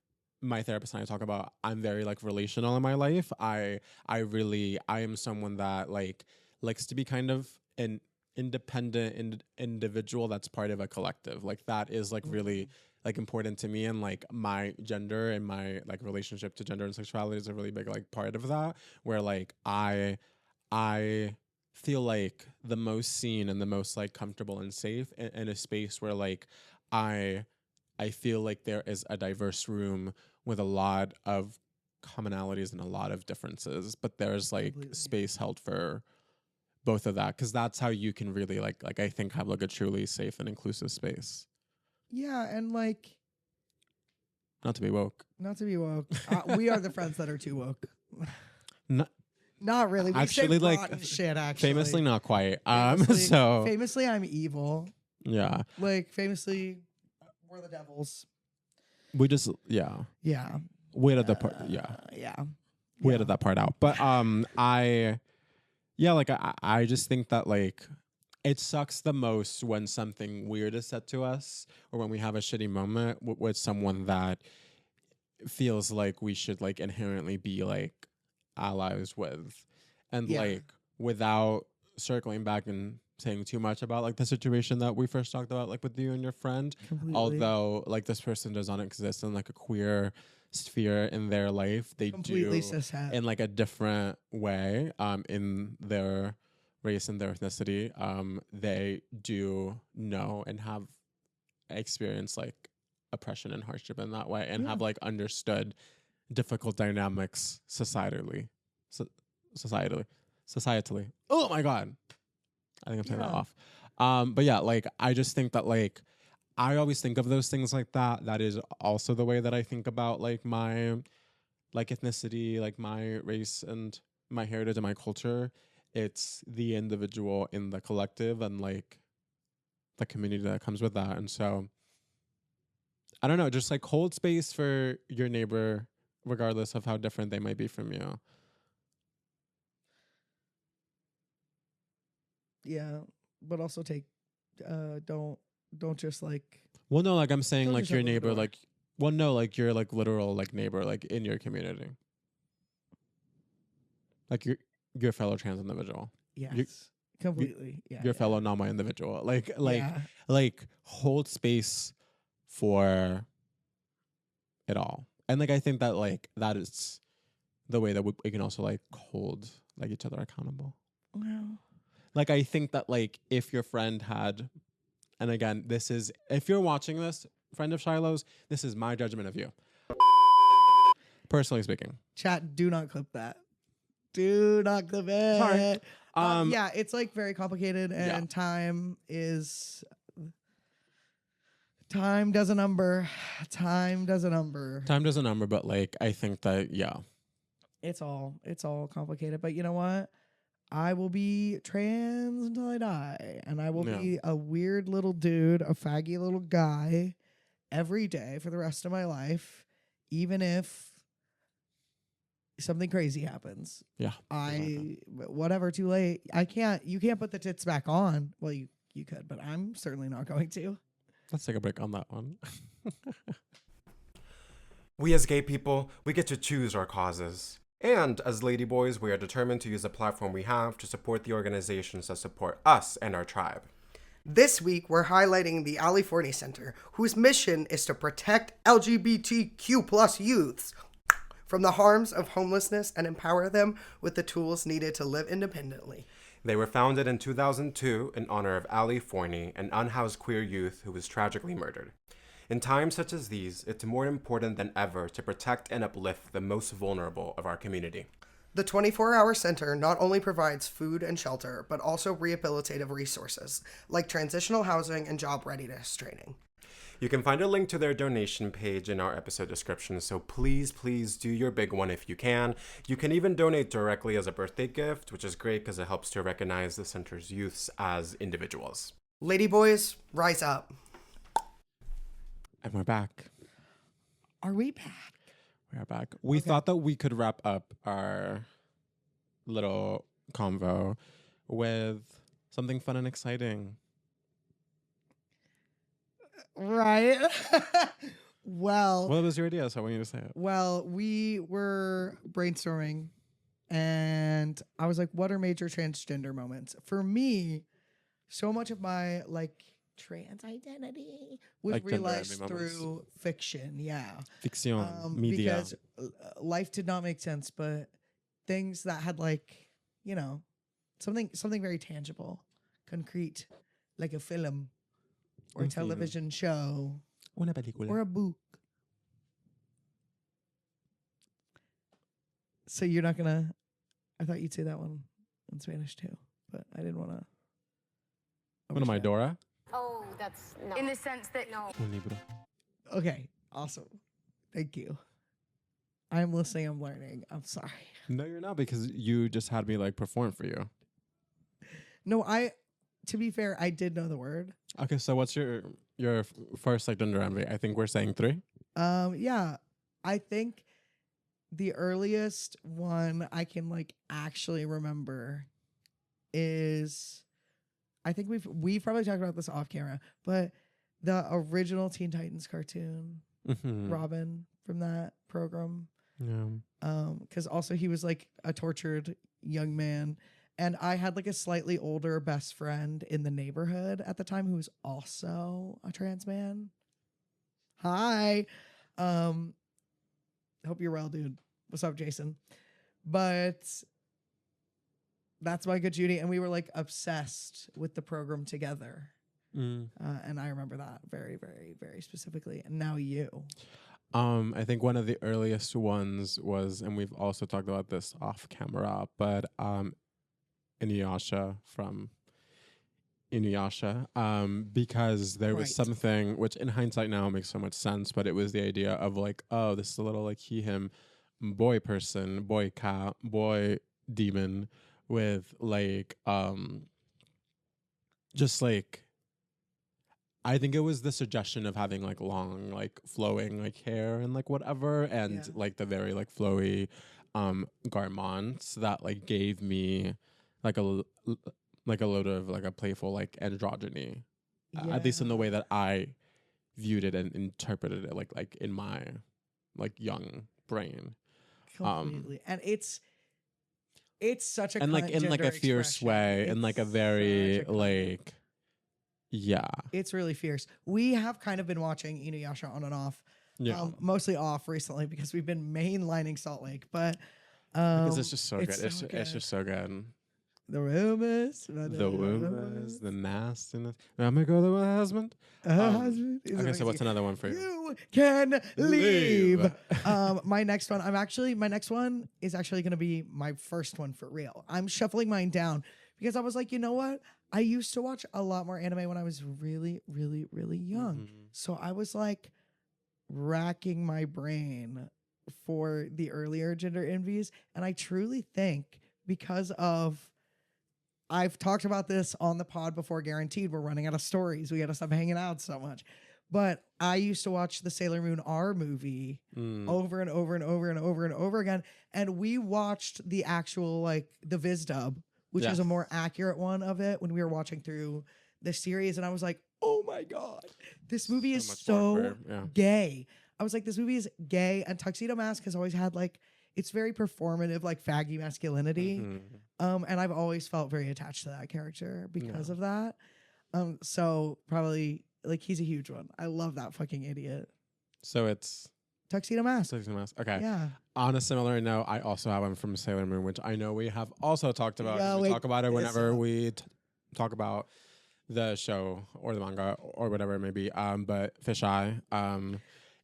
my therapist and I talk about I'm very like relational in my life. I am someone that like likes to be kind of an independent individual that's part of a collective. Like that is like really like important to me, and like my gender and my like relationship to gender and sexuality is a really big like part of that, where like I feel like the most seen and the most like comfortable and safe in a space where like I feel like there is a diverse room with a lot of commonalities and a lot of differences, but there's like Completely. space held for both of that, because that's how you can really like I think have like a truly safe and inclusive space. Yeah, and like Not to be woke. Not to be woke. We are the friends that are too woke. No, Not really. We actually, say like, rotten shit, actually. famously not quite. Famously, I'm evil. Yeah. Like, famously, we're the devils. We just, yeah. Yeah. We edited that part. Yeah. Yeah. We edited that part out. But I just think that, like, it sucks the most when something weird is said to us or when we have a shitty moment with someone that feels like we should, like, inherently be, like, allies with. And, like, without circling back and saying too much about, like, the situation that we first talked about, like, with you and your friend. Completely. Although, like, this person does not exist in, like, a queer sphere in their life. They Completely do cishet. in, like, a different way in their race and their ethnicity. They do know and have experienced, like, oppression and hardship in that way and have, like, understood difficult dynamics societally. Oh my God. I think I'm saying that off. But yeah, like, I just think that, like, I always think of those things like that. That is also the way that I think about, like, my, like, ethnicity, like, my race and my heritage and my culture. It's the individual in the collective and, like, the community that comes with that. And so, I don't know, just, like, hold space for your neighbor, regardless of how different they might be from you. Yeah. But also don't just, like. Well, no, like, I'm saying, Don't like, just your open the neighbor, door. like, well, no, like, your, like, literal, like, neighbor, like, in your community. Like, your fellow trans individual. Yes. Completely. Your fellow non-white individual. Like, yeah. hold space for it all. And, like, I think that, like, that is the way that we can also, like, hold, like, each other accountable. Well. Like, I think that, like, if your friend had, and again, this is, if you're watching this, friend of Shiloh's, this is my judgment of you. Personally speaking. Chat, do not clip that. Do not clip it. Sorry. Yeah, it's, like, very complicated, and time does a number. Time does a number. Time does a number, but, like, I think that, It's all complicated. But you know what? I will be trans until I die. And I will be a weird little dude, a faggy little guy every day for the rest of my life, even if something crazy happens. Yeah. Whatever, too late. You can't put the tits back on. Well, you could, but I'm certainly not going to. Let's take a break on that one. We as gay people, we get to choose our causes. And as Ladyboys, we are determined to use the platform we have to support the organizations that support us and our tribe. This week, we're highlighting the Ali Forney Center, whose mission is to protect LGBTQ+ youths from the harms of homelessness and empower them with the tools needed to live independently. They were founded in 2002 in honor of Ali Forney, an unhoused queer youth who was tragically murdered. In times such as these, it's more important than ever to protect and uplift the most vulnerable of our community. The 24-hour center not only provides food and shelter, but also rehabilitative resources, like transitional housing and job readiness training. You can find a link to their donation page in our episode description, so please do your big one if you can. You can even donate directly as a birthday gift, which is great because it helps to recognize the center's youths as individuals. Ladyboys, rise up. And we're back. Are we back? We are back. We thought that we could wrap up our little convo with something fun and exciting. Right. Well, What was your idea? So I want you to say it. Well, we were brainstorming, and I was like, what are major transgender moments? For me, so much of my, like, trans identity was Like gender realized identity moments. through fiction. Yeah. Fiction, media. Because life did not make sense, but things that had, like, you know, something very tangible, concrete, like a film or a television show Una película. or a book. So you're not gonna, I thought you'd say that one in Spanish too, but I didn't want to. What am I, Dora? Oh, that's no. In the sense that no. Un libro. Okay, awesome. Thank you. I'm listening. I'm learning. I'm sorry. No, you're not, because you just had me like perform for you. No, to be fair, I did know the word. Okay, so what's your first like gender envy? I think we're saying 3. Yeah, I think the earliest one I can like actually remember is, I think we've probably talked about this off camera, but the original Teen Titans cartoon, Robin from that program. Yeah. Because also he was like a tortured young man. And I had like a slightly older best friend in the neighborhood at the time who was also a trans man. Hi. Hope you're well, dude. What's up, Jason? But that's my good Judy. And we were like obsessed with the program together. And I remember that very, very, very specifically. And now you. I think one of the earliest ones was, and we've also talked about this off camera, but Inuyasha from Inuyasha, because there was something which in hindsight now makes so much sense, but it was the idea of like, oh, this is a little like he, him, boy person, boy cat, boy demon with like, just like, I think it was the suggestion of having like long, like flowing like hair and like whatever, and like the very like flowy garments that like gave me like a load of like a playful like androgyny, at least in the way that I viewed it and interpreted it like in my like young brain. Completely. And it's such a and like in like a fierce expression. way, and like a very like it's really fierce. We have kind of been watching Inuyasha on and off. Mostly off recently because we've been mainlining Salt Lake, but because it's just so good. It's just so good. The rumors, the nastiness. I'm gonna go to my husband. Okay, so what's another one for you? You can leave. My next one is actually gonna be my first one for real. I'm shuffling mine down because I was like, you know what? I used to watch a lot more anime when I was really, really, really young. So I was like racking my brain for the earlier gender envies, and I truly think because of, I've talked about this on the pod before, guaranteed. We're running out of stories. We got to stop hanging out so much. But I used to watch the Sailor Moon R movie over and over and over and over and over again. And we watched the actual, like, the Viz dub, which is a more accurate one of it when we were watching through the series. And I was like, oh my God, this movie is so gay. I was like, this movie is gay. And Tuxedo Mask has always had, like, it's very performative, like faggy masculinity. And I've always felt very attached to that character because of that. So probably like he's a huge one. I love that fucking idiot. So it's Tuxedo Mask. Okay. Yeah. On a similar note, I also have one from Sailor Moon, which I know we have also talked about. Yeah, we talk about it whenever we talk about the show or the manga or whatever it may be. But Fisheye,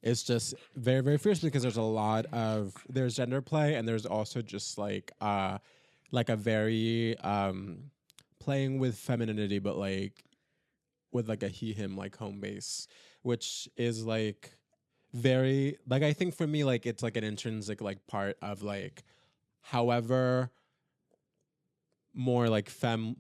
it's just very, very fierce because there's a lot of, there's gender play, and there's also just like a very playing with femininity, but like with like a he, him, like home base, which is like very, like, I think for me, like it's like an intrinsic like part of like, however more like femme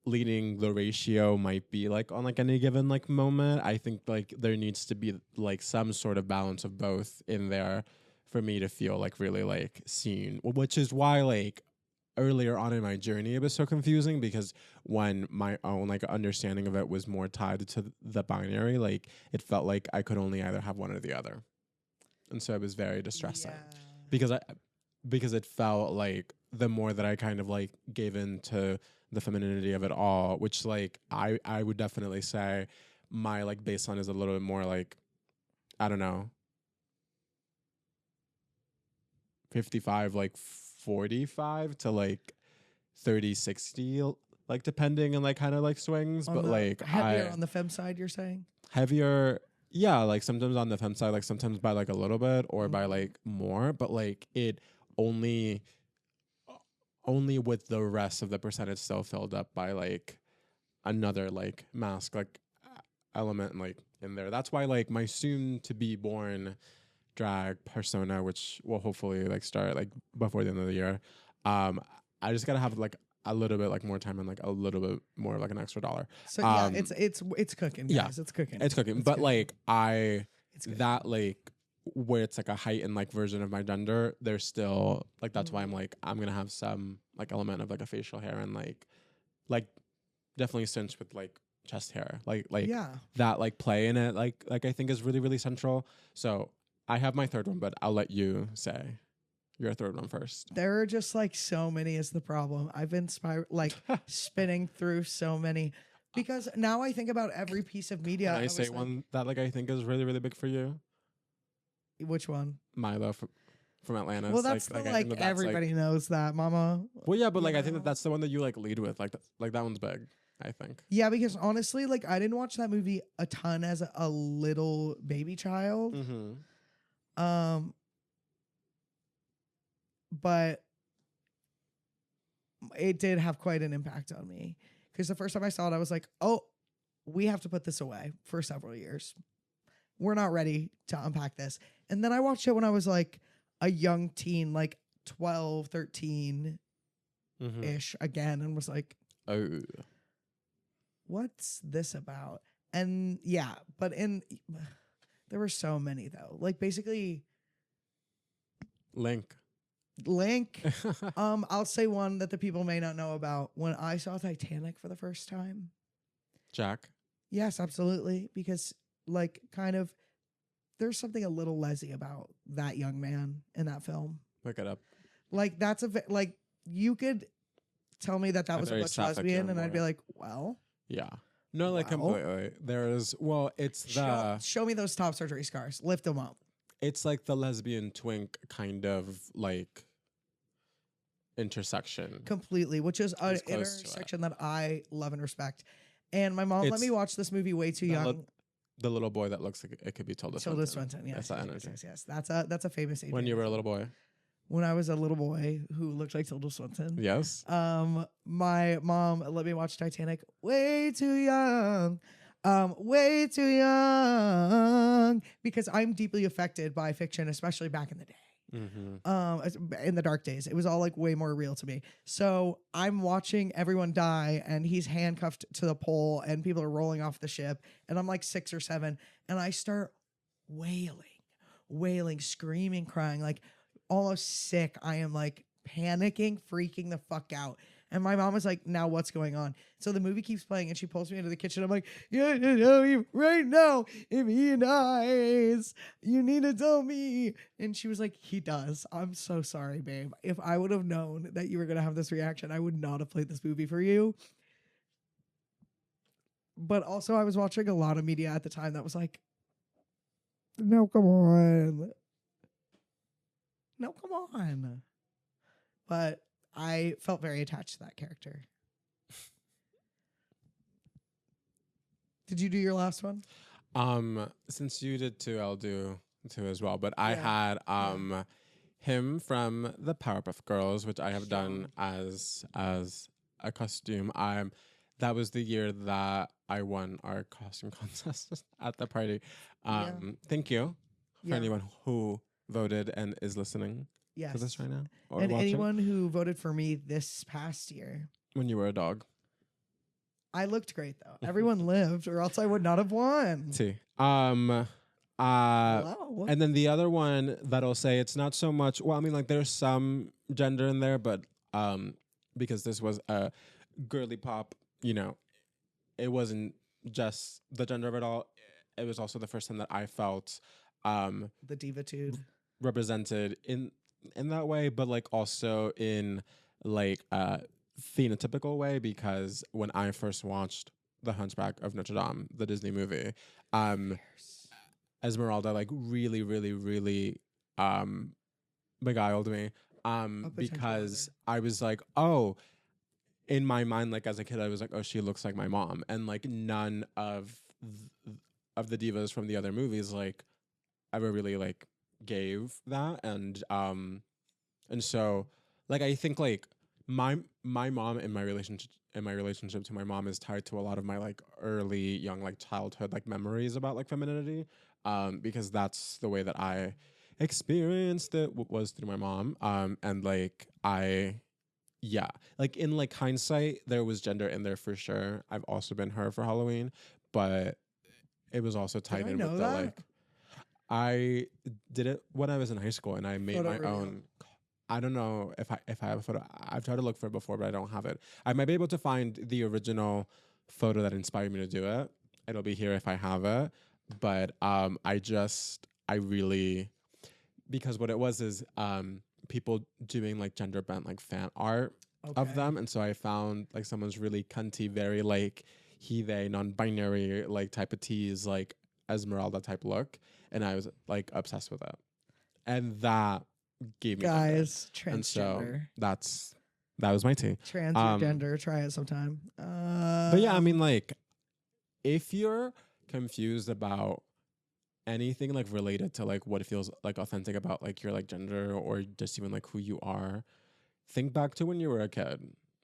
leading the ratio might be like on like any given like moment, I think like there needs to be like some sort of balance of both in there for me to feel like really like seen, which is why like earlier on in my journey it was so confusing, because when my own like understanding of it was more tied to the binary, like it felt like I could only either have one or the other, and so it was very distressing because it felt like the more that I kind of like gave into the femininity of it all, which like I would definitely say my like baseline is a little bit more like, I don't know, 55 like 45 to like 30-60, like depending on like kind of like swings, but like heavier on the femme side, you're saying? Heavier, yeah, like sometimes on the femme side, like sometimes by like a little bit or by like more, but like it only with the rest of the percentage still filled up by like another like mask like element like in there. That's why like my soon to be born drag persona, which will hopefully like start like before the end of the year. I just gotta have like a little bit like more time and like a little bit more like an extra dollar. So yeah, it's cooking, guys. yeah, It's cooking. It's cooking. But cooking. like It's cooking. that like where it's like a heightened like version of my gender, there's still like that's why I'm like I'm gonna have some like element of like a facial hair and like definitely cinched with like chest hair. Like yeah. that like play in it like I think is really, really central. So I have my third one, but I'll let you say your third one first. There are just like so many is the problem. I've been spinning through so many because now I think about every piece of media. Can I was say like, one that like I think is really, really big for you? Which one? Milo from Atlanta. Well, that's I think like that's, everybody knows that, Mama. Well, yeah, but like you I think know? that's the one that you like lead with. Like that one's big. I think. Yeah, because honestly, like I didn't watch that movie a ton as a little baby child. Mm-hmm. But it did have quite an impact on me because the first time I saw it, I was like, oh, we have to put this away for several years. We're not ready to unpack this. And then I watched it when I was like a young teen, like 12, 13 ish again, and was like, oh, what's this about? And yeah, but there were so many though. Like basically Link. I'll say one that the people may not know about. When I saw Titanic for the first time. Jack. Yes, absolutely. Because like kind of there's something a little lesy about that young man in that film. Look it up. Like that's like you could tell me that A was a very butch sapphic lesbian young and I'd be boy. like, well, Yeah. No, like Wow. completely. There's it's the show me those top surgery scars. Lift them up. it's like the lesbian twink kind of like intersection. Completely, which is an It's close to it. intersection that I love and respect. And my mom let It's me watch this movie way too the young. The little boy that looks like it could be Tilda Tilda Swinton. Swinton, yes, That's that yes, energy. yes, yes. That's a famous Adrian. When you were a little boy. When I was a little boy who looked like Tilda Swinton. Yes. My mom let me watch Titanic way too young. Way too young because I'm deeply affected by fiction, especially back in the day. In the dark days, it was all like way more real to me. So I'm watching everyone die and he's handcuffed to the pole and people are rolling off the ship and I'm like 6 or 7 and I start wailing, screaming, crying, like almost sick. I am like panicking, freaking the fuck out. And my mom was like, now what's going on? So the movie keeps playing and she pulls me into the kitchen. I'm like, yeah, right now, if he dies, you need to tell me. And she was like, he does. I'm so sorry, babe. If I would have known that you were going to have this reaction, I would not have played this movie for you. But also I was watching a lot of media at the time that was like, no, come on. No, come on. But I felt very attached to that character. Did you do your last one? Since you did 2, I'll do 2 as well. But I Yeah. had him from the Powerpuff Girls, which I have done as a costume. That was the year that I won our costume contest at the party. Thank you for Yeah. anyone who voted and is listening Yes. to this right now. Or And watching. anyone who voted for me this past year. When you were a dog. I looked great though. Everyone lived, or else I would not have won. T. Hello. And then the other one that I'll say, it's not so much. Well, I mean, like there's some gender in there, but because this was a girly pop, you know, it wasn't just the gender of it all. It was also the first time that I felt The divitude. represented in that way, but like also in like a phenotypical way, because when I first watched The Hunchback of Notre Dame, the Disney movie, Esmeralda like really, really, really beguiled me because I was like, oh, in my mind, like as a kid, I was like, oh, she looks like my mom, and like none of the divas from the other movies like ever really like gave that, and so like I think like my mom and my relationship to my mom is tied to a lot of my like early young like childhood like memories about like femininity, because that's the way that I experienced it was through my mom. And like yeah, like in like hindsight, there was gender in there for sure. I've also been her for Halloween, but it was also tied I in know with that? the like. I did it when I was in high school, and I made Photo my reveal. own. I don't know if I have a photo. I've tried to look for it before, but I don't have it. I might be able to find the original photo that inspired me to do it. It'll be here if I have it. But I really, because what it was is people doing like gender bent like fan art of Okay. them, and so I found like someone's really cunty, very like he they non-binary like type of tease like Esmeralda type look, and I was like obsessed with it, and that gave me gender. Guys, And so transgender. that was my tea. Trans or gender. Try it sometime. But yeah, I mean, like, if you're confused about anything like related to like what it feels like authentic about like your like gender or just even like who you are, think back to when you were a kid.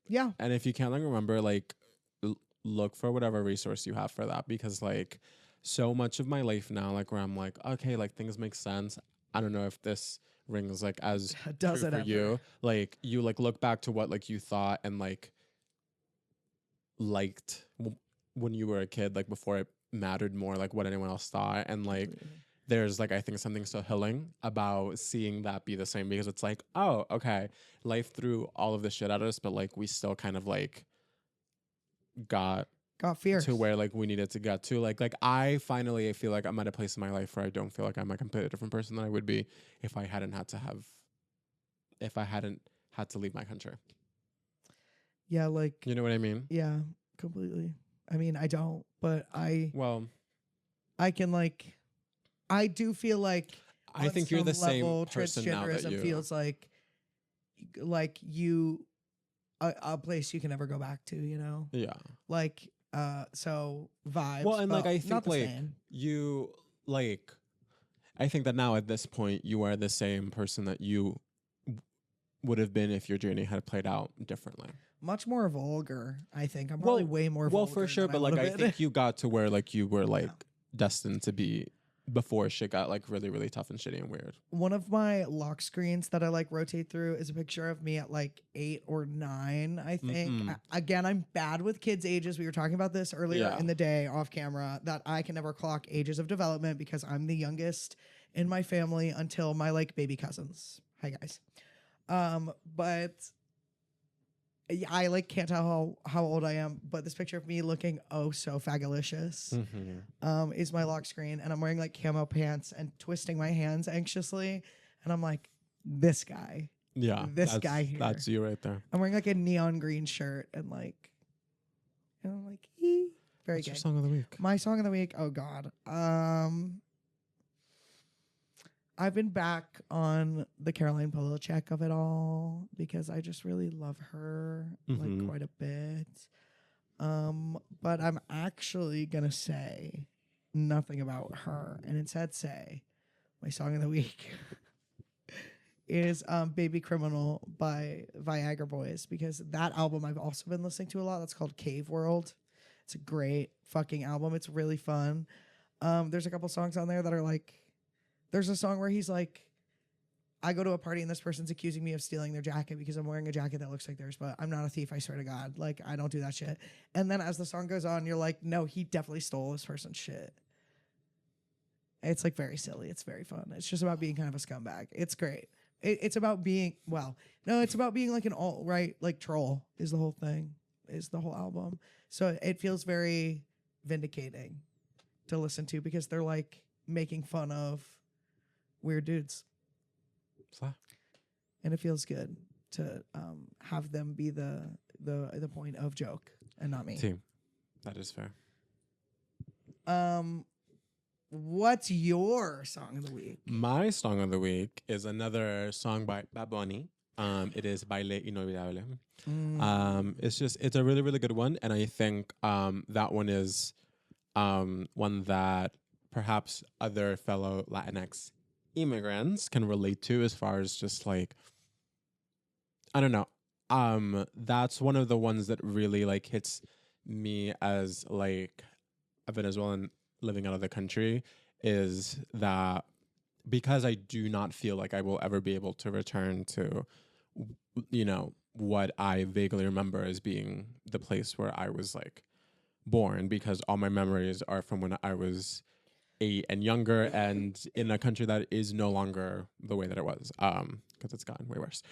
yeah. And if you can't like remember, like look for whatever resource you have for that, because like so much of my life now, like where I'm like, okay, like things make sense. I don't know if this rings like as Does true it for ever? you. Like you like look back to what like you thought and like liked when you were a kid, like before it mattered more like what anyone else thought, and like there's like I think something so healing about seeing that be the same, because it's like, oh, okay, life threw all of this shit at us, but like we still kind of like got fierce. to where like we needed to get to. Like I finally feel like I'm at a place in my life where I don't feel like I'm a completely different person than I would be if I hadn't had to leave my country. Yeah, like You know what I mean? yeah, completely. I mean, I don't, but I Well, can like I do feel like I on think you're some the same level, person now that transgenderism you feels like you a place you can never go back to, you know? Yeah. Like so vibes. Well, and like but I not think the like same. you like I think that now at this point you are the same person that you would have been if your journey had played out differently. Much more vulgar, I think. I'm probably way more vulgar. Well, for sure, than but like I would've been. think you got to where like you were like destined to be before shit got like really, really tough and shitty and weird. One of my lock screens that I like rotate through is a picture of me at like 8 or 9, I think. Again, I'm bad with kids' ages. We were talking about this earlier in the day off camera, that I can never clock ages of development because I'm the youngest in my family until my like baby cousins. Hi guys. But I like can't tell how old I am, but this picture of me looking oh so fabulous is my lock screen, and I'm wearing like camo pants and twisting my hands anxiously, and I'm like, this guy. Yeah. This guy here. That's you right there. I'm wearing like a neon green shirt and like, and I'm like, very What's gay. your song of the week? My song of the week, oh God. I've been back on the Caroline Polachek of it all because I just really love her like quite a bit. But I'm actually gonna say nothing about her and instead say my song of the week is Baby Criminal by Viagra Boys, because that album I've also been listening to a lot. That's called Cave World. It's a great fucking album. It's really fun. There's a couple songs on there that are like, there's a song where he's like, I go to a party and this person's accusing me of stealing their jacket because I'm wearing a jacket that looks like theirs, but I'm not a thief, I swear to God. Like, I don't do that shit. And then as the song goes on, you're like, no, he definitely stole this person's shit. It's like very silly. It's very fun. It's just about being kind of a scumbag. It's great. It's about being, well, no, it's about being like an alt-right, like troll is the whole thing, is the whole album. So it feels very vindicating to listen to because they're like making fun of weird dudes. And it feels good to have them be the point of joke and not me. Team. That is fair. What's your song of the week? My song of the week is another song by Bad Bunny. It is Baile Inolvidable. It's a really, really good one. And I think that one is one that perhaps other fellow Latinx immigrants can relate to, as far as just like, I don't know. That's one of the ones that really like hits me as like a Venezuelan living out of the country, is that because I do not feel like I will ever be able to return to, you know, what I vaguely remember as being the place where I was like born, because all my memories are from when I was 8 and younger, and in a country that is no longer the way that it was, because it's gotten way worse.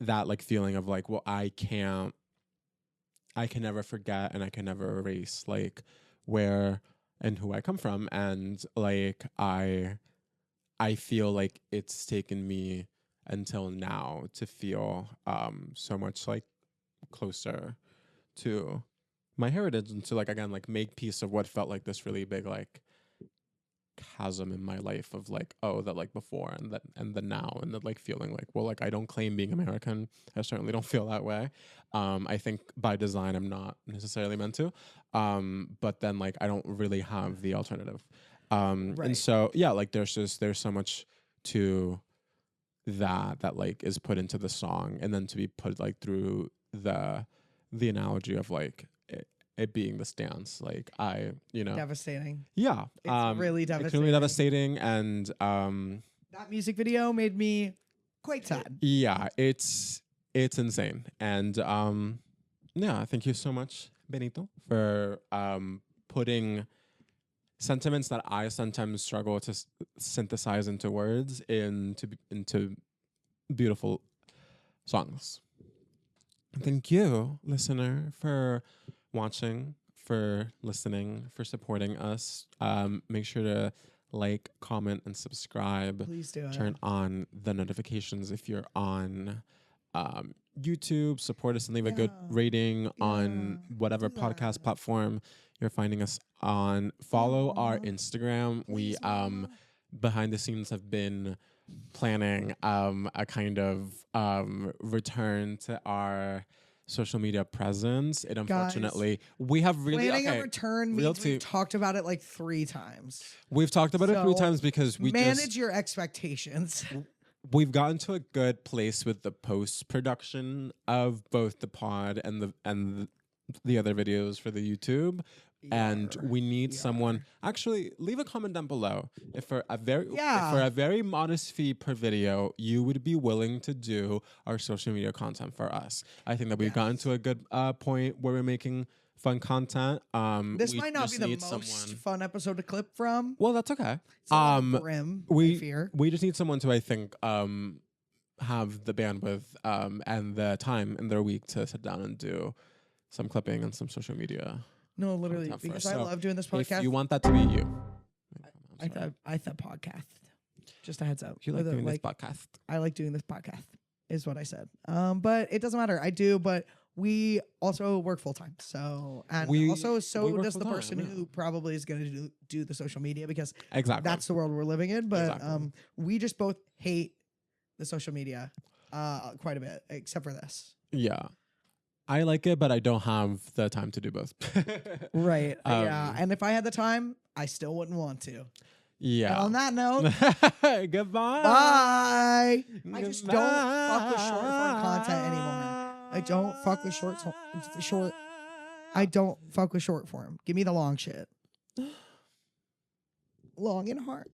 That like feeling of like, well, I can never forget and I can never erase like where and who I come from, and like I feel like it's taken me until now to feel so much like closer to my heritage, and to like again like make peace of what felt like this really big like chasm in my life of like, oh, that like before and the now, and the like feeling like, well, like I don't claim being American. I certainly don't feel that way. I think by design I'm not necessarily meant to, but then like I don't really have the alternative. And so yeah, like there's so much to that like is put into the song, and then to be put like through the analogy of like it being this dance, like I, you know, Devastating. yeah, It's really devastating. It's really devastating, and that music video made me quite sad. Yeah, it's insane, and yeah, thank you so much, Benito, for putting sentiments that I sometimes struggle to synthesize into words into beautiful songs. Thank you, listener, for watching, for listening, for supporting us. Make sure to like, comment, and subscribe. Please do. Turn on the notifications if you're on YouTube. Support us and leave a good rating on whatever podcast platform you're finding us on. Follow our Instagram. We behind the scenes have been planning a kind of return to our social media presence. It unfortunately we have really planning a return means we've talked about it like 3 times. We've talked about it 3 times because we manage your expectations. We've gotten to a good place with the post production of both the pod and the other videos for the YouTube. And we need someone. Actually, leave a comment down below if for a very modest fee per video, you would be willing to do our social media content for us. I think that we've gotten to a good point where we're making fun content. This might not be the most fun episode to clip from. Well, that's okay. Grim, I fear. We just need someone to, I think, have the bandwidth and the time in their week to sit down and do some clipping and some social media. No, literally, because I love doing this podcast. If you want that to be you. I thought podcast. Just a heads up. You like doing this podcast? I like doing this podcast, is what I said. But it doesn't matter. I do, but we also work full time. So, and also so does the person who probably is going to do the social media, because that's the world we're living in. But we just both hate the social media quite a bit, except for this. Yeah. I like it, but I don't have the time to do both. Right. Yeah. And if I had the time, I still wouldn't want to. Yeah. And on that note, goodbye. Bye. I just don't fuck with short form content anymore. I don't fuck with short. I don't fuck with short form. Give me the long shit. Long and hard.